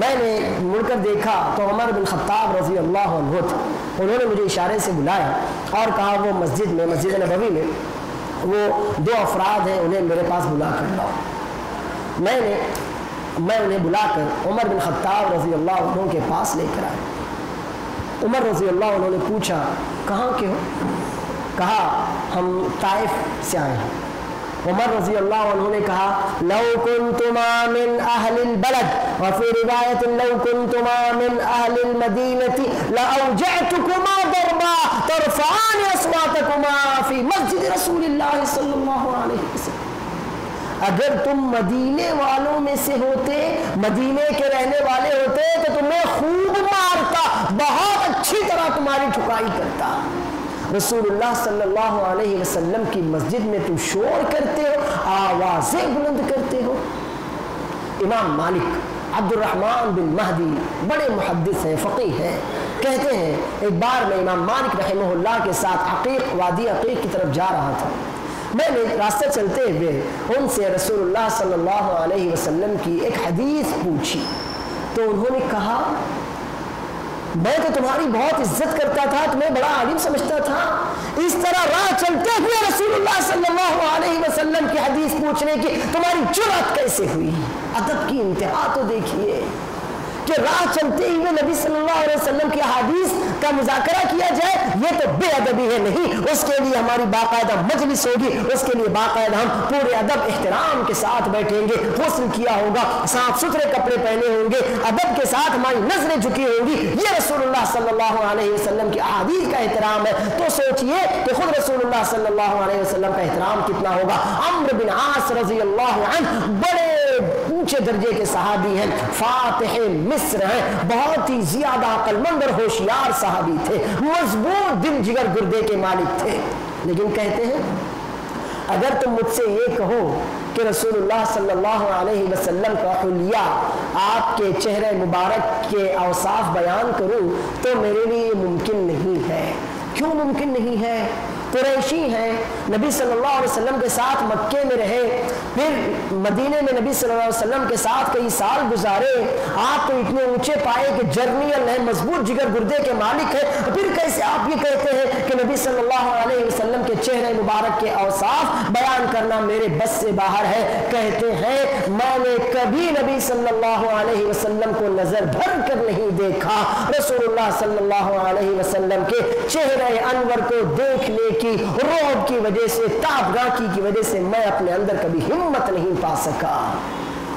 میں نے مڑ کر دیکھا تو عمر بن خطاب رضی اللہ عنہ تھے۔ انہوں نے مجھے اشارے سے بلایا اور کہا وہ مسجد نبوی میں وہ دو افراد ہیں، انہیں میرے پاس بلا کر لاؤ۔ میں انہیں بلا کر عمر بن خطاب رضی اللہ عنہ کے پاس لے کر آیا۔ عمر رضی اللہ عنہ نے پوچھا کہاں کے ہو؟ کہا ہم طائف سے آئے ہیں۔ عمر رضی اللہ عنہ نے کہا لو کنتما من اہل البلد وفی روایت لو کنتما من اہل المدینة لأوجعتکما ضربا ترفعان اصواتکما فی مسجد رسول اللہ صلی اللہ علیہ وسلم۔ اگر تم مدینے والوں میں سے ہوتے، مدینے کے رہنے والے ہوتے تو تمہیں خوب مارتا، بہت اچھی طرح تمہاری ٹھکائی کرتا۔ رسول اللہ صلی اللہ علیہ وسلم کی مسجد میں تم شور کرتے ہو، آوازیں بلند کرتے ہو۔ امام مالک عبد الرحمن بن مہدی بڑے محدث ہیں، فقیہ ہیں، کہتے ہیں ایک بار میں امام مالک رحمہ اللہ کے ساتھ عقیق وادی عقیق کی طرف جا رہا تھا، میں نے راستے چلتے ہوئے ان سے رسول اللہ صلی اللہ علیہ وسلم کی ایک حدیث پوچھی تو انہوں نے کہا میں تو تمہاری بہت عزت کرتا تھا، تمہیں بڑا عالم سمجھتا تھا، اس طرح راہ چلتے ہوئے رسول اللہ صلی اللہ علیہ وسلم کی حدیث پوچھنے کی تمہاری جرأت کیسے ہوئی؟ ادب کی انتہا تو دیکھیے کہ راہ چلتے ہوئے نبی صلی اللہ علیہ وسلم کی احادیث کا مذاکرہ کیا جائے، یہ تو بے ادبی ہے نہیں، اس کے لیے ہماری باقاعدہ مجلس ہوگی، اس کے لیے باقاعدہ ہم پورے ادب احترام کے ساتھ بیٹھیں گے، غسل کیا ہوگا، صاف ستھرے کپڑے پہنے ہوں گے، ادب کے ساتھ ہماری نظریں جھکی ہوں گی، یہ رسول اللہ صلی اللہ علیہ وسلم کی احادیث کا احترام ہے۔ تو سوچئے کہ خود رسول اللہ صلی اللہ علیہ وسلم کا احترام کتنا ہوگا۔ عمرو بن عاص رضی اللہ عنہ بڑے اونچے درجے کے صحابی ہیں، فاتح مصر ہیں، بہت ہی زیادہ عقل مند اور ہوشیار صحابی تھے، مضبوط دل جگر گردے کے مالک تھے، لیکن کہتے ہیں اگر تم مجھ سے یہ کہو کہ رسول اللہ صلی اللہ علیہ وسلم کا حلیہ آپ کے چہرے مبارک کے اوصاف بیان کروں تو میرے لیے ممکن نہیں ہے۔ کیوں ممکن نہیں ہے؟ قریشی ہیں، نبی صلی اللہ علیہ وسلم کے ساتھ مکے میں رہے، پھر مدینے میں نبی صلی اللہ علیہ وسلم کے ساتھ کئی سال گزارے، آپ تو اتنے اونچے پائے کہ جرنیل ہیں، مضبوط جگر گردے کے مالک ہیں، پھر کیسے آپ یہ کہتے ہیں کہ نبی صلی اللہ علیہ وسلم کے چہرے مبارک کے اوصاف بیان کرنا میرے بس سے باہر ہے؟ کہتے ہیں میں نے کبھی نبی صلی اللہ علیہ وسلم کو نظر بھر کر نہیں دیکھا، رسول اللہ صلی اللہ علیہ وسلم کے چہرے انور کو دیکھنے کی رعب کی وجہ سے، تابغاکی کی وجہ سے میں اپنے اندر کبھی ہمت نہیں پا سکا۔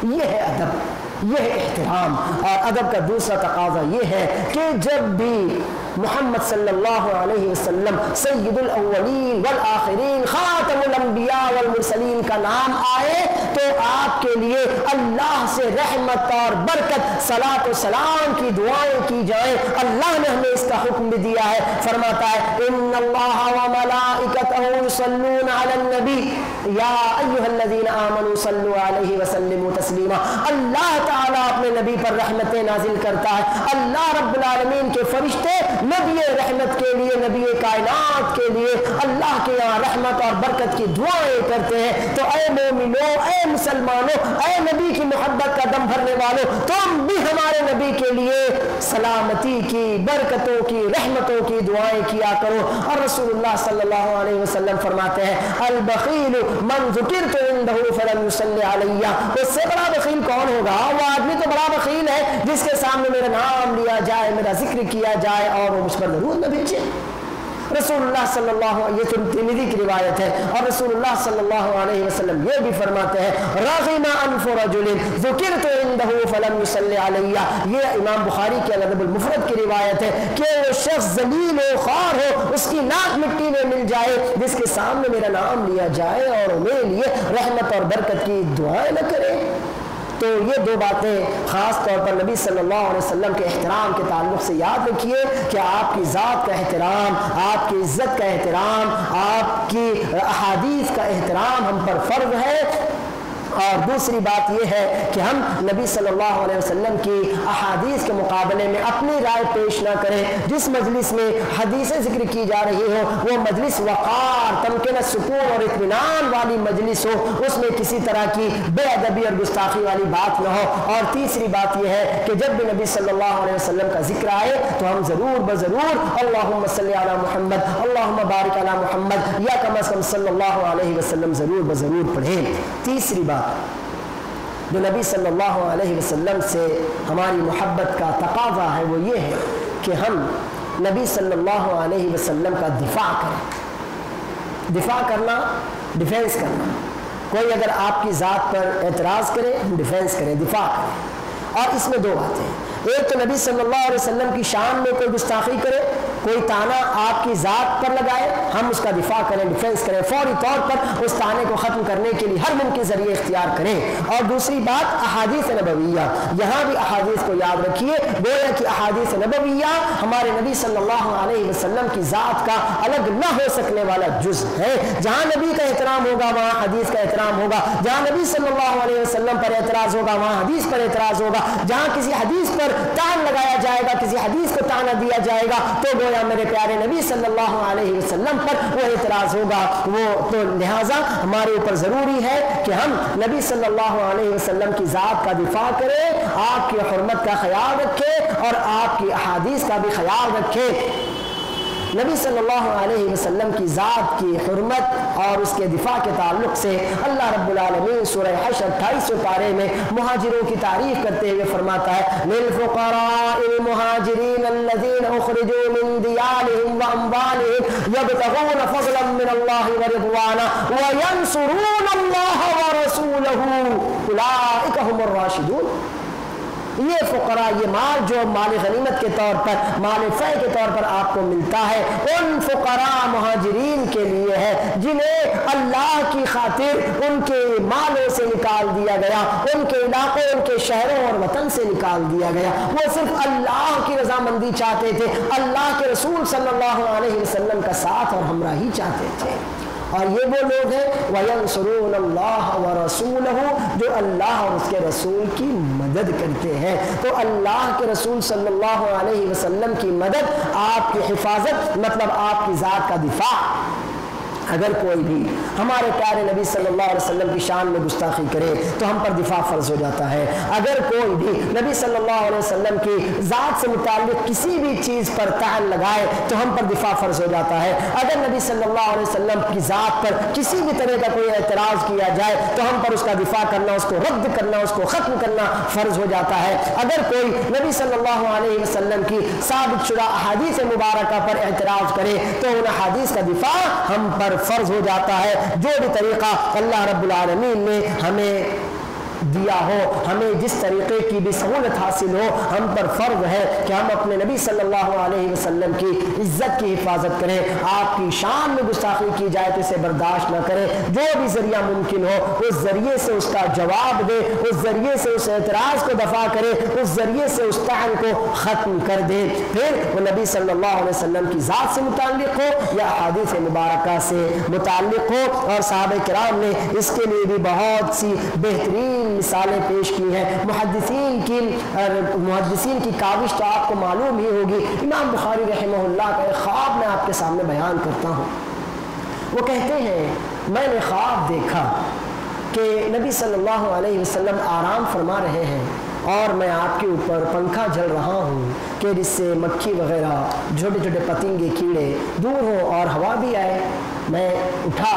یہ ہے ادب، یہ ہے احترام۔ اور ادب کا دوسرا تقاضا یہ ہے کہ جب بھی محمد صلی اللہ علیہ وسلم سید الاولین والآخرین خاتم الانبیاء والمرسلین کا نام آئے تو آپ کے لیے اللہ سے رحمت اور برکت صلاۃ و سلام کی دعائیں کی جائیں۔ اللہ نے ہمیں اس کا حکم بھی دیا ہے، فرماتا ہے ان اللہ وملائکتہ یصلون علی النبی یا ایھا الذین آمنوا صلوا علیہ وسلموا تسلیما۔ اللہ تعالیٰ اپنے نبی پر رحمتیں نازل کرتا ہے۔ اللہ رب العالمین کے فرشتے نبی رحمت کے لیے، نبی کائنات کے لیے اللہ کے یہاں رحمت اور برکت کی دعائیں کرتے ہیں۔ تو اے مومنوں، اے مسلمانوں، اے نبی کی محبت کا دم بھرنے والوں، تم بھی ہمارے نبی کے لیے سلامتی کی، برکتوں کی، رحمتوں کی دعائیں کیا کرو۔ اور رسول اللہ صلی اللہ علیہ وسلم فرماتے ہیں البخیل من ذکرت عنہ فلم یصلی علی۔ اس سے بڑا بخیل کون ہوگا؟ وہ آدمی تو بڑا بخیل ہے جس کے سامنے میرا نام لیا جائے، میرا ذکر کیا جائے اور وہ مجھ پر درود نہ بھیجے۔ رسول اللہ صلی اللہ علیہ وسلم، یہ ترمذی کی روایت ہے، اور رسول اللہ صلی اللہ علیہ وسلم یہ بھی فرماتے ہیں رغم انف رجل ذکرت عنہ فلم یصلی علی۔ یہ امام بخاری کے الادب المفرد کی روایت ہے کہ وہ شخص ذلیل و خوار ہو، اس کی ناک مٹی میں مل جائے، جس کے سامنے میرا نام لیا جائے اور میرے لیے رحمت اور برکت کی دعائیں نہ کرے۔ تو یہ دو باتیں خاص طور پر نبی صلی اللہ علیہ وسلم کے احترام کے تعلق سے یاد رکھیے کہ آپ کی ذات کا احترام، آپ کی عزت کا احترام، آپ کی احادیث کا احترام ہم پر فرض ہے۔ اور دوسری بات یہ ہے کہ ہم نبی صلی اللہ علیہ وسلم کی احادیث کے مقابلے میں اپنی رائے پیش نہ کریں۔ جس مجلس میں حدیثیں ذکر کی جا رہی ہو وہ مجلس وقار، تمکن سکون اور اطمینان والی مجلس ہو، اس میں کسی طرح کی بے ادبی اور گستاخی والی بات نہ ہو۔ اور تیسری بات یہ ہے کہ جب بھی نبی صلی اللہ علیہ وسلم کا ذکر آئے تو ہم ضرور بضرور اللہم صلی علی محمد، اللہم بارک علی محمد یا کم از کم صلی اللہ علیہ وسلم ضرور بضرور پڑھیں۔ تیسری بات جو نبی صلی اللہ علیہ وسلم سے ہماری محبت کا تقاضا ہے وہ یہ ہے کہ ہم نبی صلی اللہ علیہ وسلم کا دفاع کریں۔ دفاع کرنا، ڈیفینس کرنا۔ کوئی اگر آپ کی ذات پر اعتراض کرے ہم ڈیفینس کریں، دفاع کریں۔ اور اس میں دو باتیں، ایک تو نبی صلی اللہ علیہ وسلم کی شان میں کوئی گستاخی کرے، کوئی تانا آپ کی ذات پر لگائے، ہم اس کا دفاع کریں، ڈیفینس کریں، فوری طور پر اس تانے کو ختم کرنے کے لیے ہر ممکن ذریعے اختیار کریں۔ اور دوسری بات احادیث نبویہ، یہاں بھی احادیث کو یاد رکھیے، گویا کہ احادیث نبویہ ہمارے نبی صلی اللہ علیہ وسلم کی ذات کا الگ نہ ہو سکنے والا جز ہے۔ جہاں نبی کا احترام ہوگا وہاں حدیث کا احترام ہوگا، جہاں نبی صلی اللہ علیہ وسلم پر اعتراض ہوگا وہاں حدیث پر اعتراض ہوگا، جہاں کسی حدیث پر تان لگایا جائے گا، کسی حدیث کو تانا دیا جائے گا تو گویا میرے پیارے نبی صلی اللہ علیہ وسلم پر وہ اعتراض ہوگا۔ وہ تو لہٰذا ہمارے اوپر ضروری ہے کہ ہم نبی صلی اللہ علیہ وسلم کی ذات کا دفاع کریں، آپ کی حرمت کا خیال رکھیں اور آپ کی احادیث کا بھی خیال رکھیں۔ نبی صلی اللہ علیہ وسلم کی ذات کی حرمت اور اس کے دفاع کے تعلق سے اللہ رب العالمین سورہ حشر 28 پارے میں مہاجروں کی تعریف کرتے ہوئے فرماتا ہے للفقراء المہاجرین الذین اخرجوا من دیارہم واموالہم یبتغون فضلا من اللہ ورضوانا وینصرون اللہ ورسولہ اولئک هم الراشدون۔ یہ فقراء، یہ مال جو مال غنیمت کے طور پر، مال فے کے طور پر آپ کو ملتا ہے، ان فقراء مہاجرین کے لیے ہے جنہیں اللہ کی خاطر ان کے مالوں سے نکال دیا گیا، ان کے علاقوں، ان کے شہروں اور وطن سے نکال دیا گیا۔ وہ صرف اللہ کی رضامندی چاہتے تھے، اللہ کے رسول صلی اللہ علیہ وسلم کا ساتھ اور ہمراہی چاہتے تھے۔ اور یہ وہ لوگ ہیں وَيَنْصُرُونَ اللَّهَ وَرَسُولَهُ جو اللہ اور اس کے رسول کی مدد کرتے ہیں۔ تو اللہ کے رسول صلی اللہ علیہ وسلم کی مدد، آپ کی حفاظت، مطلب آپ کی ذات کا دفاع۔ اگر کوئی بھی ہمارے پیارے نبی صلی اللہ علیہ وسلم کی شان میں گستاخی کرے تو ہم پر دفاع فرض ہو جاتا ہے۔ اگر کوئی بھی نبی صلی اللہ علیہ وسلم کی ذات سے متعلق کسی بھی چیز پر تعن لگائے تو ہم پر دفاع فرض ہو جاتا ہے۔ اگر نبی صلی اللہ علیہ وسلم کی ذات پر کسی بھی طرح کا کوئی اعتراض کیا جائے تو ہم پر اس کا دفاع کرنا، اس کو رد کرنا، اس کو ختم کرنا فرض ہو جاتا ہے۔ اگر کوئی نبی صلی اللہ علیہ وسلم کی ثابت شدہ احادیث مبارکہ پر اعتراض کرے تو ان احادیث کا دفاع ہم پر فرض ہو جاتا ہے۔ جو بھی طریقہ اللہ رب العالمین نے ہمیں دیا ہو، ہمیں جس طریقے کی بھی سہولت حاصل ہو، ہم پر فرض ہے کہ ہم اپنے نبی صلی اللہ علیہ وسلم کی عزت کی حفاظت کریں، آپ کی شان میں گستاخی کی جائے تو اسے برداشت نہ کریں، جو بھی ذریعہ ممکن ہو اس ذریعے سے اس کا جواب دے، اس ذریعے سے اس اعتراض کو دفع کرے، اس ذریعے سے اس طعن کو ختم کر دے، پھر وہ نبی صلی اللہ علیہ وسلم کی ذات سے متعلق ہو یا احادیث مبارکہ سے متعلق ہو۔ اور صحابہ کرام نے اس کے لیے بھی بہت سی بہترین مثالیں پیش کی ہیں۔ محدثین کی کاوش تو آپ کو معلوم ہی ہوگی۔ امام بخاری رحمہ اللہ کا ایک خواب میں آپ کے سامنے بیان کرتا ہوں۔ وہ کہتے ہیں میں نے خواب دیکھا کہ نبی صلی اللہ علیہ وسلم آرام فرما رہے ہیں اور میں آپ کے اوپر پنکھا جل رہا ہوں کہ جس سے مکھی وغیرہ چھوٹے چھوٹے پتنگے کیڑے دور ہوں اور ہوا بھی آئے۔ میں اٹھا،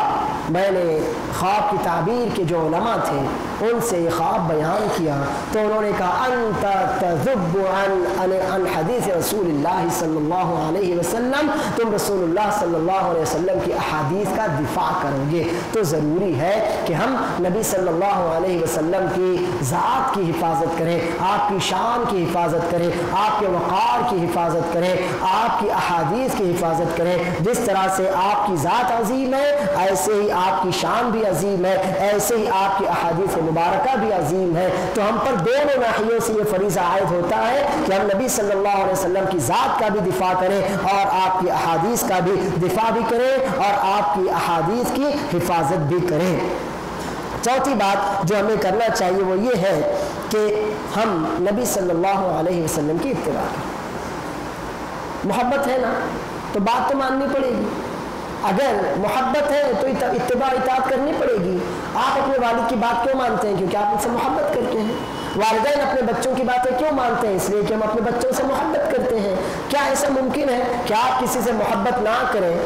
میں نے خواب کی تعبیر کے جو علماء تھے ان سے یہ خواب بیان کیا تو انہوں نے کہا انت تذب عن حدیث رسول اللہ صلی اللہ علیہ وسلم، تم رسول اللہ صلی اللہ علیہ وسلم کی احادیث کا دفاع کرو گے، تو ضروری ہے کہ ہم نبی صلی اللہ علیہ وسلم کی ذات کی حفاظت کریں، آپ کی شان کی حفاظت کریں، آپ کے وقار کی حفاظت کریں، آپ کی احادیث کی حفاظت کریں۔ جس طرح سے آپ کی ذات عظیم ہے ایسے ہی آپ کی شان بھی عظیم ہے، ایسے ہی آپ کی احادیث مبارکہ بھی عظیم ہے۔ تو ہم پر دونوں ناحیوں سے یہ فریضہ عائد ہوتا ہے کہ ہم نبی صلی اللہ علیہ وسلم کی ذات کا بھی دفاع کریں اور آپ کی احادیث کا بھی دفاع بھی کریں اور آپ کی احادیث کی حفاظت بھی کریں۔ چوتھی بات جو ہمیں کرنا چاہیے وہ یہ ہے کہ ہم نبی صلی اللہ علیہ وسلم کی اتباع کریں۔ محبت ہے نا تو بات تو ماننی پڑے گی، اگر محبت ہے تو اتباع اطاعت کرنی پڑے گی۔ آپ اپنے والد کی بات کیوں مانتے ہیں؟ کیونکہ آپ ان سے محبت کرتے ہیں۔ والدین اپنے بچوں کی باتیں کیوں مانتے ہیں؟ اس لیے کہ ہم اپنے بچوں سے محبت کرتے ہیں۔ کیا ایسا ممکن ہے کہ آپ کسی سے محبت نہ کریں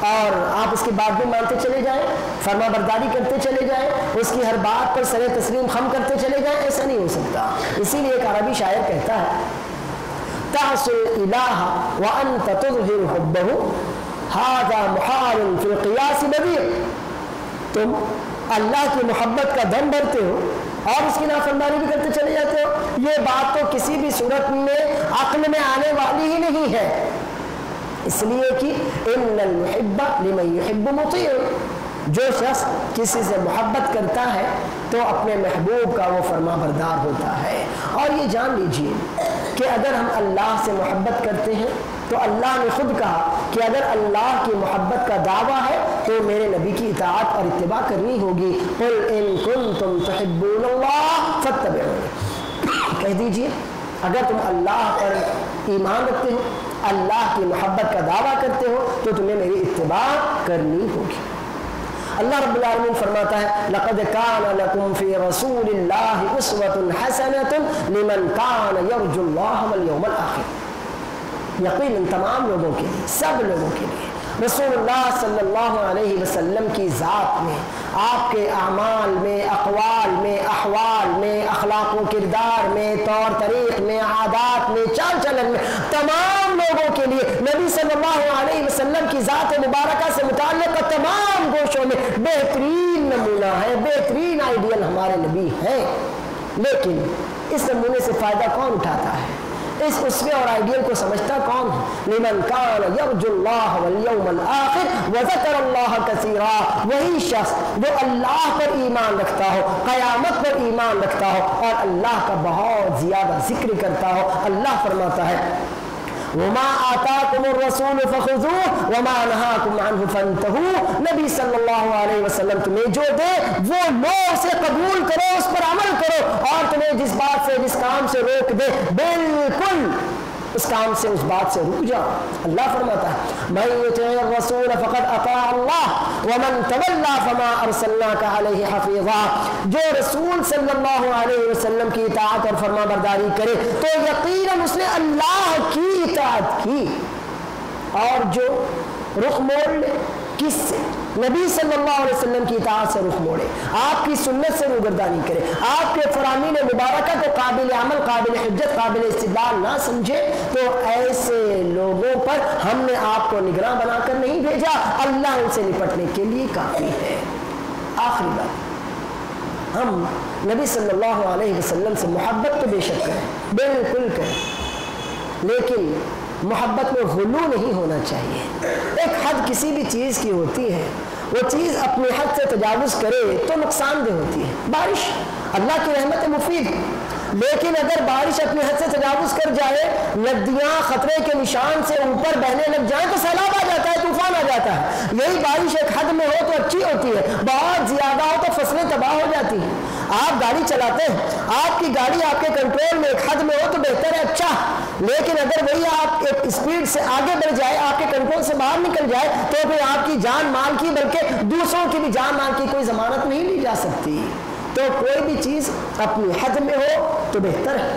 اور آپ اس کی بات بھی مانتے چلے جائیں، فرما برداری کرتے چلے جائیں، اس کی ہر بات پر سر تسلیم خم کرتے چلے جائیں؟ ایسا نہیں ہو سکتا۔ اسی لیے ایک عربی شاعر کہتا ہے تعص الالہ وانت تظہر حبہ ھذا محال فی القیاس بدیع، تم اللہ کی محبت کا دم بھرتے ہو اور اس کی نافرمانی بھی کرتے چلے جاتے ہو، یہ بات تو کسی بھی صورت میں عقل میں آنے والی ہی نہیں ہے۔ اس لیے کہ ان المحب لمن یحب مطیع، جو شخص کسی سے محبت کرتا ہے تو اپنے محبوب کا وہ فرما بردار ہوتا ہے۔ اور یہ جان لیجئے کہ اگر ہم اللہ سے محبت کرتے ہیں تو اللہ نے خود کہا کہ اگر اللہ کی محبت کا دعویٰ ہے تو میرے نبی کی اطاعت اور اتباع کرنی ہوگی۔ قل ان کنتم تحبون اللہ فاتبعونی، کہہ دیجئے اگر تم اللہ پر ایمان رکھتے ہو، اللہ کی محبت کا دعویٰ کرتے ہو تو تمہیں میری اتباع کرنی ہوگی۔ اللہ رب العالمین فرماتا ہے لقد کان لکم فی رسول اللہ اسوۃ حسنۃ لمن کان یرجو اللہ والیوم الآخر، یقیناً تمام لوگوں کے لیے، سب لوگوں کے لیے رسول اللہ صلی اللہ علیہ وسلم کی ذات میں، آپ کے اعمال میں، اقوال میں، احوال میں، اخلاق و کردار میں، طور طریق میں، عادات میں، چال چلن میں، تمام لوگوں کے لیے نبی صلی اللہ علیہ وسلم کی ذات مبارکہ سے متعلق تمام گوشوں میں بہترین نمونہ ہے، بہترین آئیڈیل ہمارے نبی ہیں۔ لیکن اس نمونے سے فائدہ کون اٹھاتا ہے؟ اس اسوے اور آئیڈیل کو سمجھتا کون ہے؟ لمن کان یرجو اللہ والیوم الآخر وذکر اللہ کثیرا، وہی شخص جو اللہ پر ایمان رکھتا ہو، قیامت پر ایمان رکھتا ہو اور اللہ کا بہت زیادہ ذکر کرتا ہو۔ اللہ فرماتا ہے وما آتاکم الرسول فخذوه وما نہاکم عنہ فانتہوا، نبی صلی اللہ علیہ وسلم تمہیں جو دے وہ لو، اسے قبول کرو، اس پر عمل کرو، اور تمہیں جس بات سے، جس کام سے روک دے بالکل اس کام سے، اس بات سے رک جاؤ۔ اللہ فرماتا ہے من یطع الرسول فقد اطاع اللہ ومن تولى فما ارسلناک علیہ حفیظا، جو رسول صلی اللہ علیہ وسلم کی اطاعت اور فرما برداری کرے تو یقیناً اس نے اللہ کی اطاعت کی، اور جو رخ موڑ لے کس سے؟ نبی صلی اللہ علیہ وسلم کی اطاعت سے رخ موڑے، آپ کی سنت سے روگردانی کرے، آپ کے فرامین مبارکہ کو قابل عمل، قابل حجت، قابل استدلال نہ سمجھے، تو ایسے لوگوں پر ہم نے آپ کو نگراں بنا کر نہیں بھیجا، اللہ ان سے نپٹنے کے لیے کافی ہے۔ آخری بات، ہم نبی صلی اللہ علیہ وسلم سے محبت تو بے شک کریں، بالکل کریں، لیکن محبت میں غلو نہیں ہونا چاہیے۔ ایک حد کسی بھی چیز کی ہوتی ہے، وہ چیز اپنے حد سے تجاوز کرے تو نقصان دہ ہوتی ہے۔ بارش اللہ کی رحمت مفید، لیکن اگر بارش اپنے حد سے تجاوز کر جائے، ندیاں خطرے کے نشان سے اوپر بہنے لگ جائیں تو سیلاب آ جاتا ہے، طوفان آ جاتا ہے۔ یہی بارش ایک حد میں ہو تو اچھی ہوتی ہے، بہت زیادہ ہو تو فصلیں تباہ ہو جاتی ہیں۔ آپ گاڑی چلاتے ہیں، آپ کی گاڑی آپ کے کنٹرول میں ایک حد میں ہو تو بہتر ہے، اچھا، لیکن اگر وہی آپ ایک اسپیڈ سے آگے بڑھ جائے، آپ کے کنٹرول سے باہر نکل جائے، تو پھر آپ کی جان مال کی بلکہ دوسروں کی بھی جان مال کی کوئی ضمانت نہیں لی جا سکتی۔ تو کوئی بھی چیز اپنی حد میں ہو تو بہتر ہے،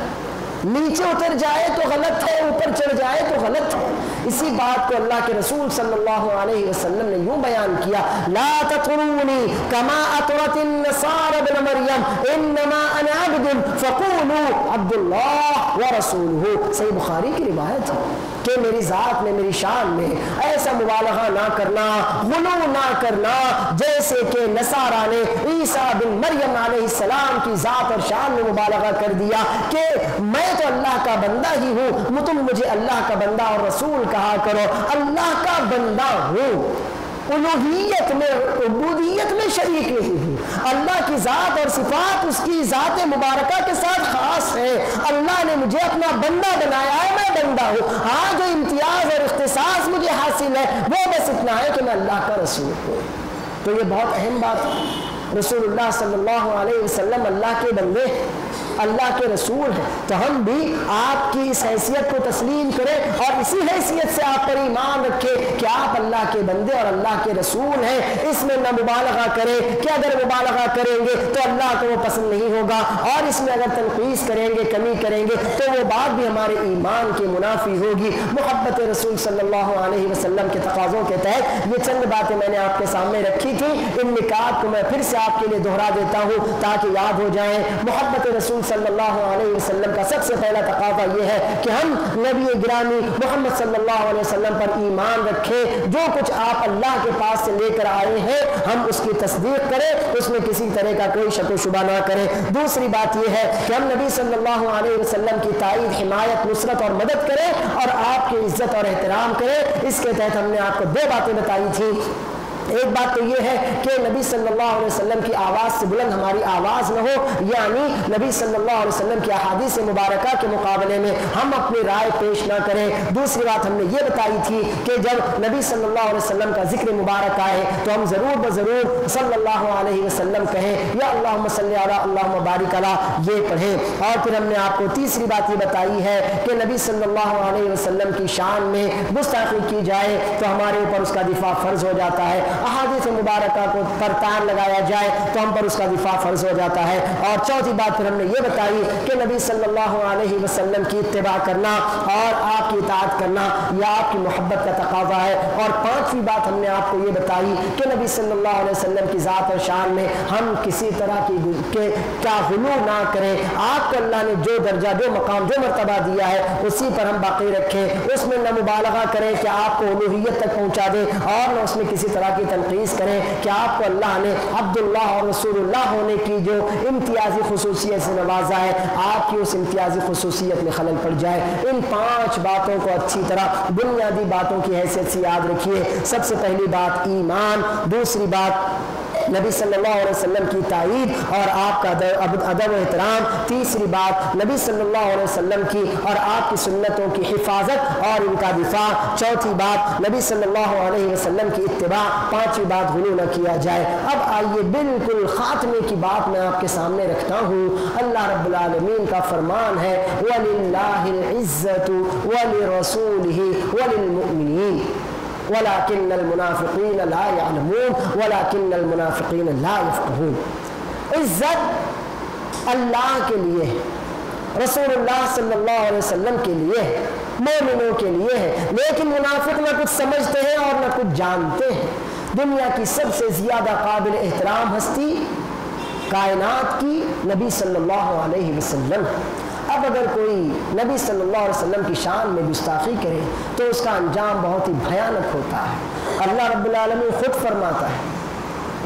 نیچے اتر جائے تو غلط ہے، اوپر چڑھ جائے تو غلط ہے۔ اسی بات کو اللہ کے رسول صلی اللہ علیہ وسلم نے یوں بیان کیا، لا تطرونی کما اطرت النصارى ابن مریم انما انا عبد فقولوا عبد اللہ ورسولہ۔ صحیح بخاری کی روایت ہے کہ میری ذات میں، میری شان میں ایسا مبالغہ نہ کرنا، غلو نہ کرنا جیسے کہ نصارہ نے عیسیٰ بن مریم علیہ السلام کی ذات اور شان میں مبالغہ کر دیا کہ میں تو اللہ کا بندہ ہی ہوں، تم مجھے اللہ کا بندہ اور رسول کہا کرو۔ اللہ کا بندہ ہوں، الوہیت میں، عبودیت میں شریک نہیں ہوں۔ اللہ کی ذات اور صفات اس کی ذات مبارکہ کے ساتھ خاص ہے۔ اللہ نے مجھے اپنا بندہ بنایا ہے، میں بندہ ہوں۔ ہاں جو امتیاز اور اختصاص مجھے حاصل ہے وہ بس اتنا ہے کہ میں اللہ کا رسول ہوں۔ تو یہ بہت اہم بات ہے۔ رسول اللہ صلی اللہ علیہ وسلم اللہ کے بندے، اللہ کے رسول ہیں، تو ہم بھی آپ کی اس حیثیت کو تسلیم کریں اور اسی حیثیت سے آپ پر ایمان رکھیں کہ آپ اللہ کے بندے اور اللہ کے رسول ہیں۔ اس میں نہ مبالغہ کریں کہ اگر مبالغہ کریں گے تو اللہ کو وہ پسند نہیں ہوگا، اور اس میں اگر تنقیص کریں گے، کمی کریں گے تو وہ بات بھی ہمارے ایمان کے منافی ہوگی۔ محبت رسول صلی اللہ علیہ وسلم کے تقاضوں کے تحت یہ چند باتیں میں نے آپ کے سامنے رکھی تھی، ان نکات کو میں پھر سے آپ کے لیے دہرا دیتا ہوں تاکہ یاد ہو جائیں۔ محبت رسول صلی اللہ علیہ وسلم کا سب سے پہلا تقاضا یہ ہے کہ ہم نبی گرامی محمد صلی اللہ علیہ وسلم پر ایمان رکھیں، جو کچھ آپ اللہ کے پاس سے لے کر آئے ہیں ہم اس کی تصدیق کریں، اس میں کسی طرح کا کوئی شک و شبہ نہ کریں۔ دوسری بات یہ ہے کہ ہم نبی صلی اللہ علیہ وسلم کی تائید، حمایت، نصرت اور مدد کریں اور آپ کی عزت اور احترام کریں۔ اس کے تحت ہم نے آپ کو دو باتیں بتائی تھیں۔ ایک بات تو یہ ہے کہ نبی صلی اللہ علیہ وسلم کی آواز سے بلند ہماری آواز نہ ہو، یعنی نبی صلی اللہ علیہ وسلم کی احادیث مبارکہ کے مقابلے میں ہم اپنی رائے پیش نہ کریں۔ دوسری بات ہم نے یہ بتائی تھی کہ جب نبی صلی اللہ علیہ وسلم کا ذکر مبارک آئے تو ہم ضرور بضرور صلی اللہ علیہ وسلم کہیں یا اللہم صلی علی اللہم بارک علی، یہ پڑھیں۔ اور پھر ہم نے آپ کو تیسری بات یہ بتائی ہے کہ نبی صلی اللہ علیہ وسلم کی شان میں گستاخی کی جائے تو ہمارے اوپر اس کا دفاع فرض ہو جاتا ہے، احادیث مبارکہ کو پر تار لگایا جائے تو ہم پر اس کا دفاع فرض ہو جاتا ہے۔ اور چوتھی بات پھر ہم نے یہ بتائی کہ نبی صلی اللہ علیہ وسلم کی اتباع کرنا اور آپ کی اطاعت کرنا یہ آپ کی محبت کا تقاضا ہے۔ اور پانچویں بات ہم نے آپ کو یہ بتائی کہ نبی صلی اللہ علیہ وسلم کی ذات اور شان میں ہم کسی طرح کی کیا غلو نہ کریں۔ آپ کو اللہ نے جو درجہ، جو مقام، جو مرتبہ دیا ہے اسی پر ہم باقی رکھیں، اس میں نہ مبالغہ کریں کہ آپ کو الوہیت تک پہنچا دیں اور نہ اس میں کسی طرح کی تنقیص کریں کہ آپ کو اللہ نے عبداللہ اور رسول اللہ ہونے کی جو امتیازی خصوصیت سے نوازا ہے آپ کی اس امتیازی خصوصیت میں خلل پڑ جائے۔ ان پانچ باتوں کو اچھی طرح بنیادی باتوں کی حیثیت سے یاد رکھیے۔ سب سے پہلی بات ایمان، دوسری بات نبی صلی اللہ علیہ وسلم کی تائید اور آپ کا ادب و احترام، تیسری بات نبی صلی اللہ علیہ وسلم کی اور آپ کی سنتوں کی حفاظت اور ان کا دفاع، چوتھی بات نبی صلی اللہ علیہ وسلم کی اتباع، پانچویں بات غلو نہ کیا جائے۔ اب آئیے بالکل خاتمے کی بات میں آپ کے سامنے رکھتا ہوں۔ اللہ رب العالمین کا فرمان ہے وَلِلَّهِ الْعِزَّةُ وَلِرَسُولِهِ وَلِلْمُؤْمِنِينَ وَلَكِنَّ الْمُنَافِقِينَ لَا يَعْلَمُونَ وَلَكِنَّ الْمُنَافِقِينَ لَا يَفْقَهُونَ۔ عزت اللہ کے لیے ہے، رسول اللہ صلی اللہ علیہ وسلم کے لیے ہے، مومنوں کے لیے ہے، لیکن منافق نہ کچھ سمجھتے ہیں اور نہ کچھ جانتے ہیں۔ دنیا کی سب سے زیادہ قابل احترام ہستی کائنات کی نبی صلی اللہ علیہ وسلم۔ اب اگر کوئی نبی صلی اللہ علیہ وسلم کی شان میں گستاخی کرے تو اس کا انجام بہت ہی بھیانک ہوتا ہے۔ اللہ رب العالمین خود فرماتا ہے